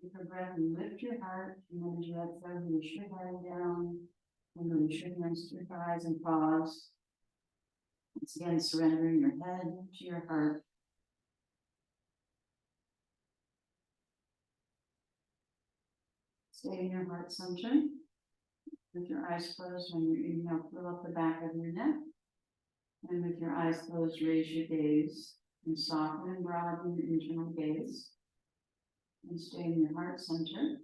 Take a breath and lift your heart, and then as you exhale, release your head down, and release your hands to your thighs and pause. Once again, surrendering your head to your heart. Stay in your heart center. With your eyes closed, when you inhale, fill up the back of your neck. And with your eyes closed, raise your gaze and soften and broaden your internal gaze. And stay in your heart center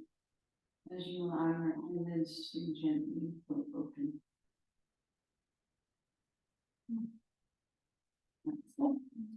as you allow your eyelids to gently float open. That's it.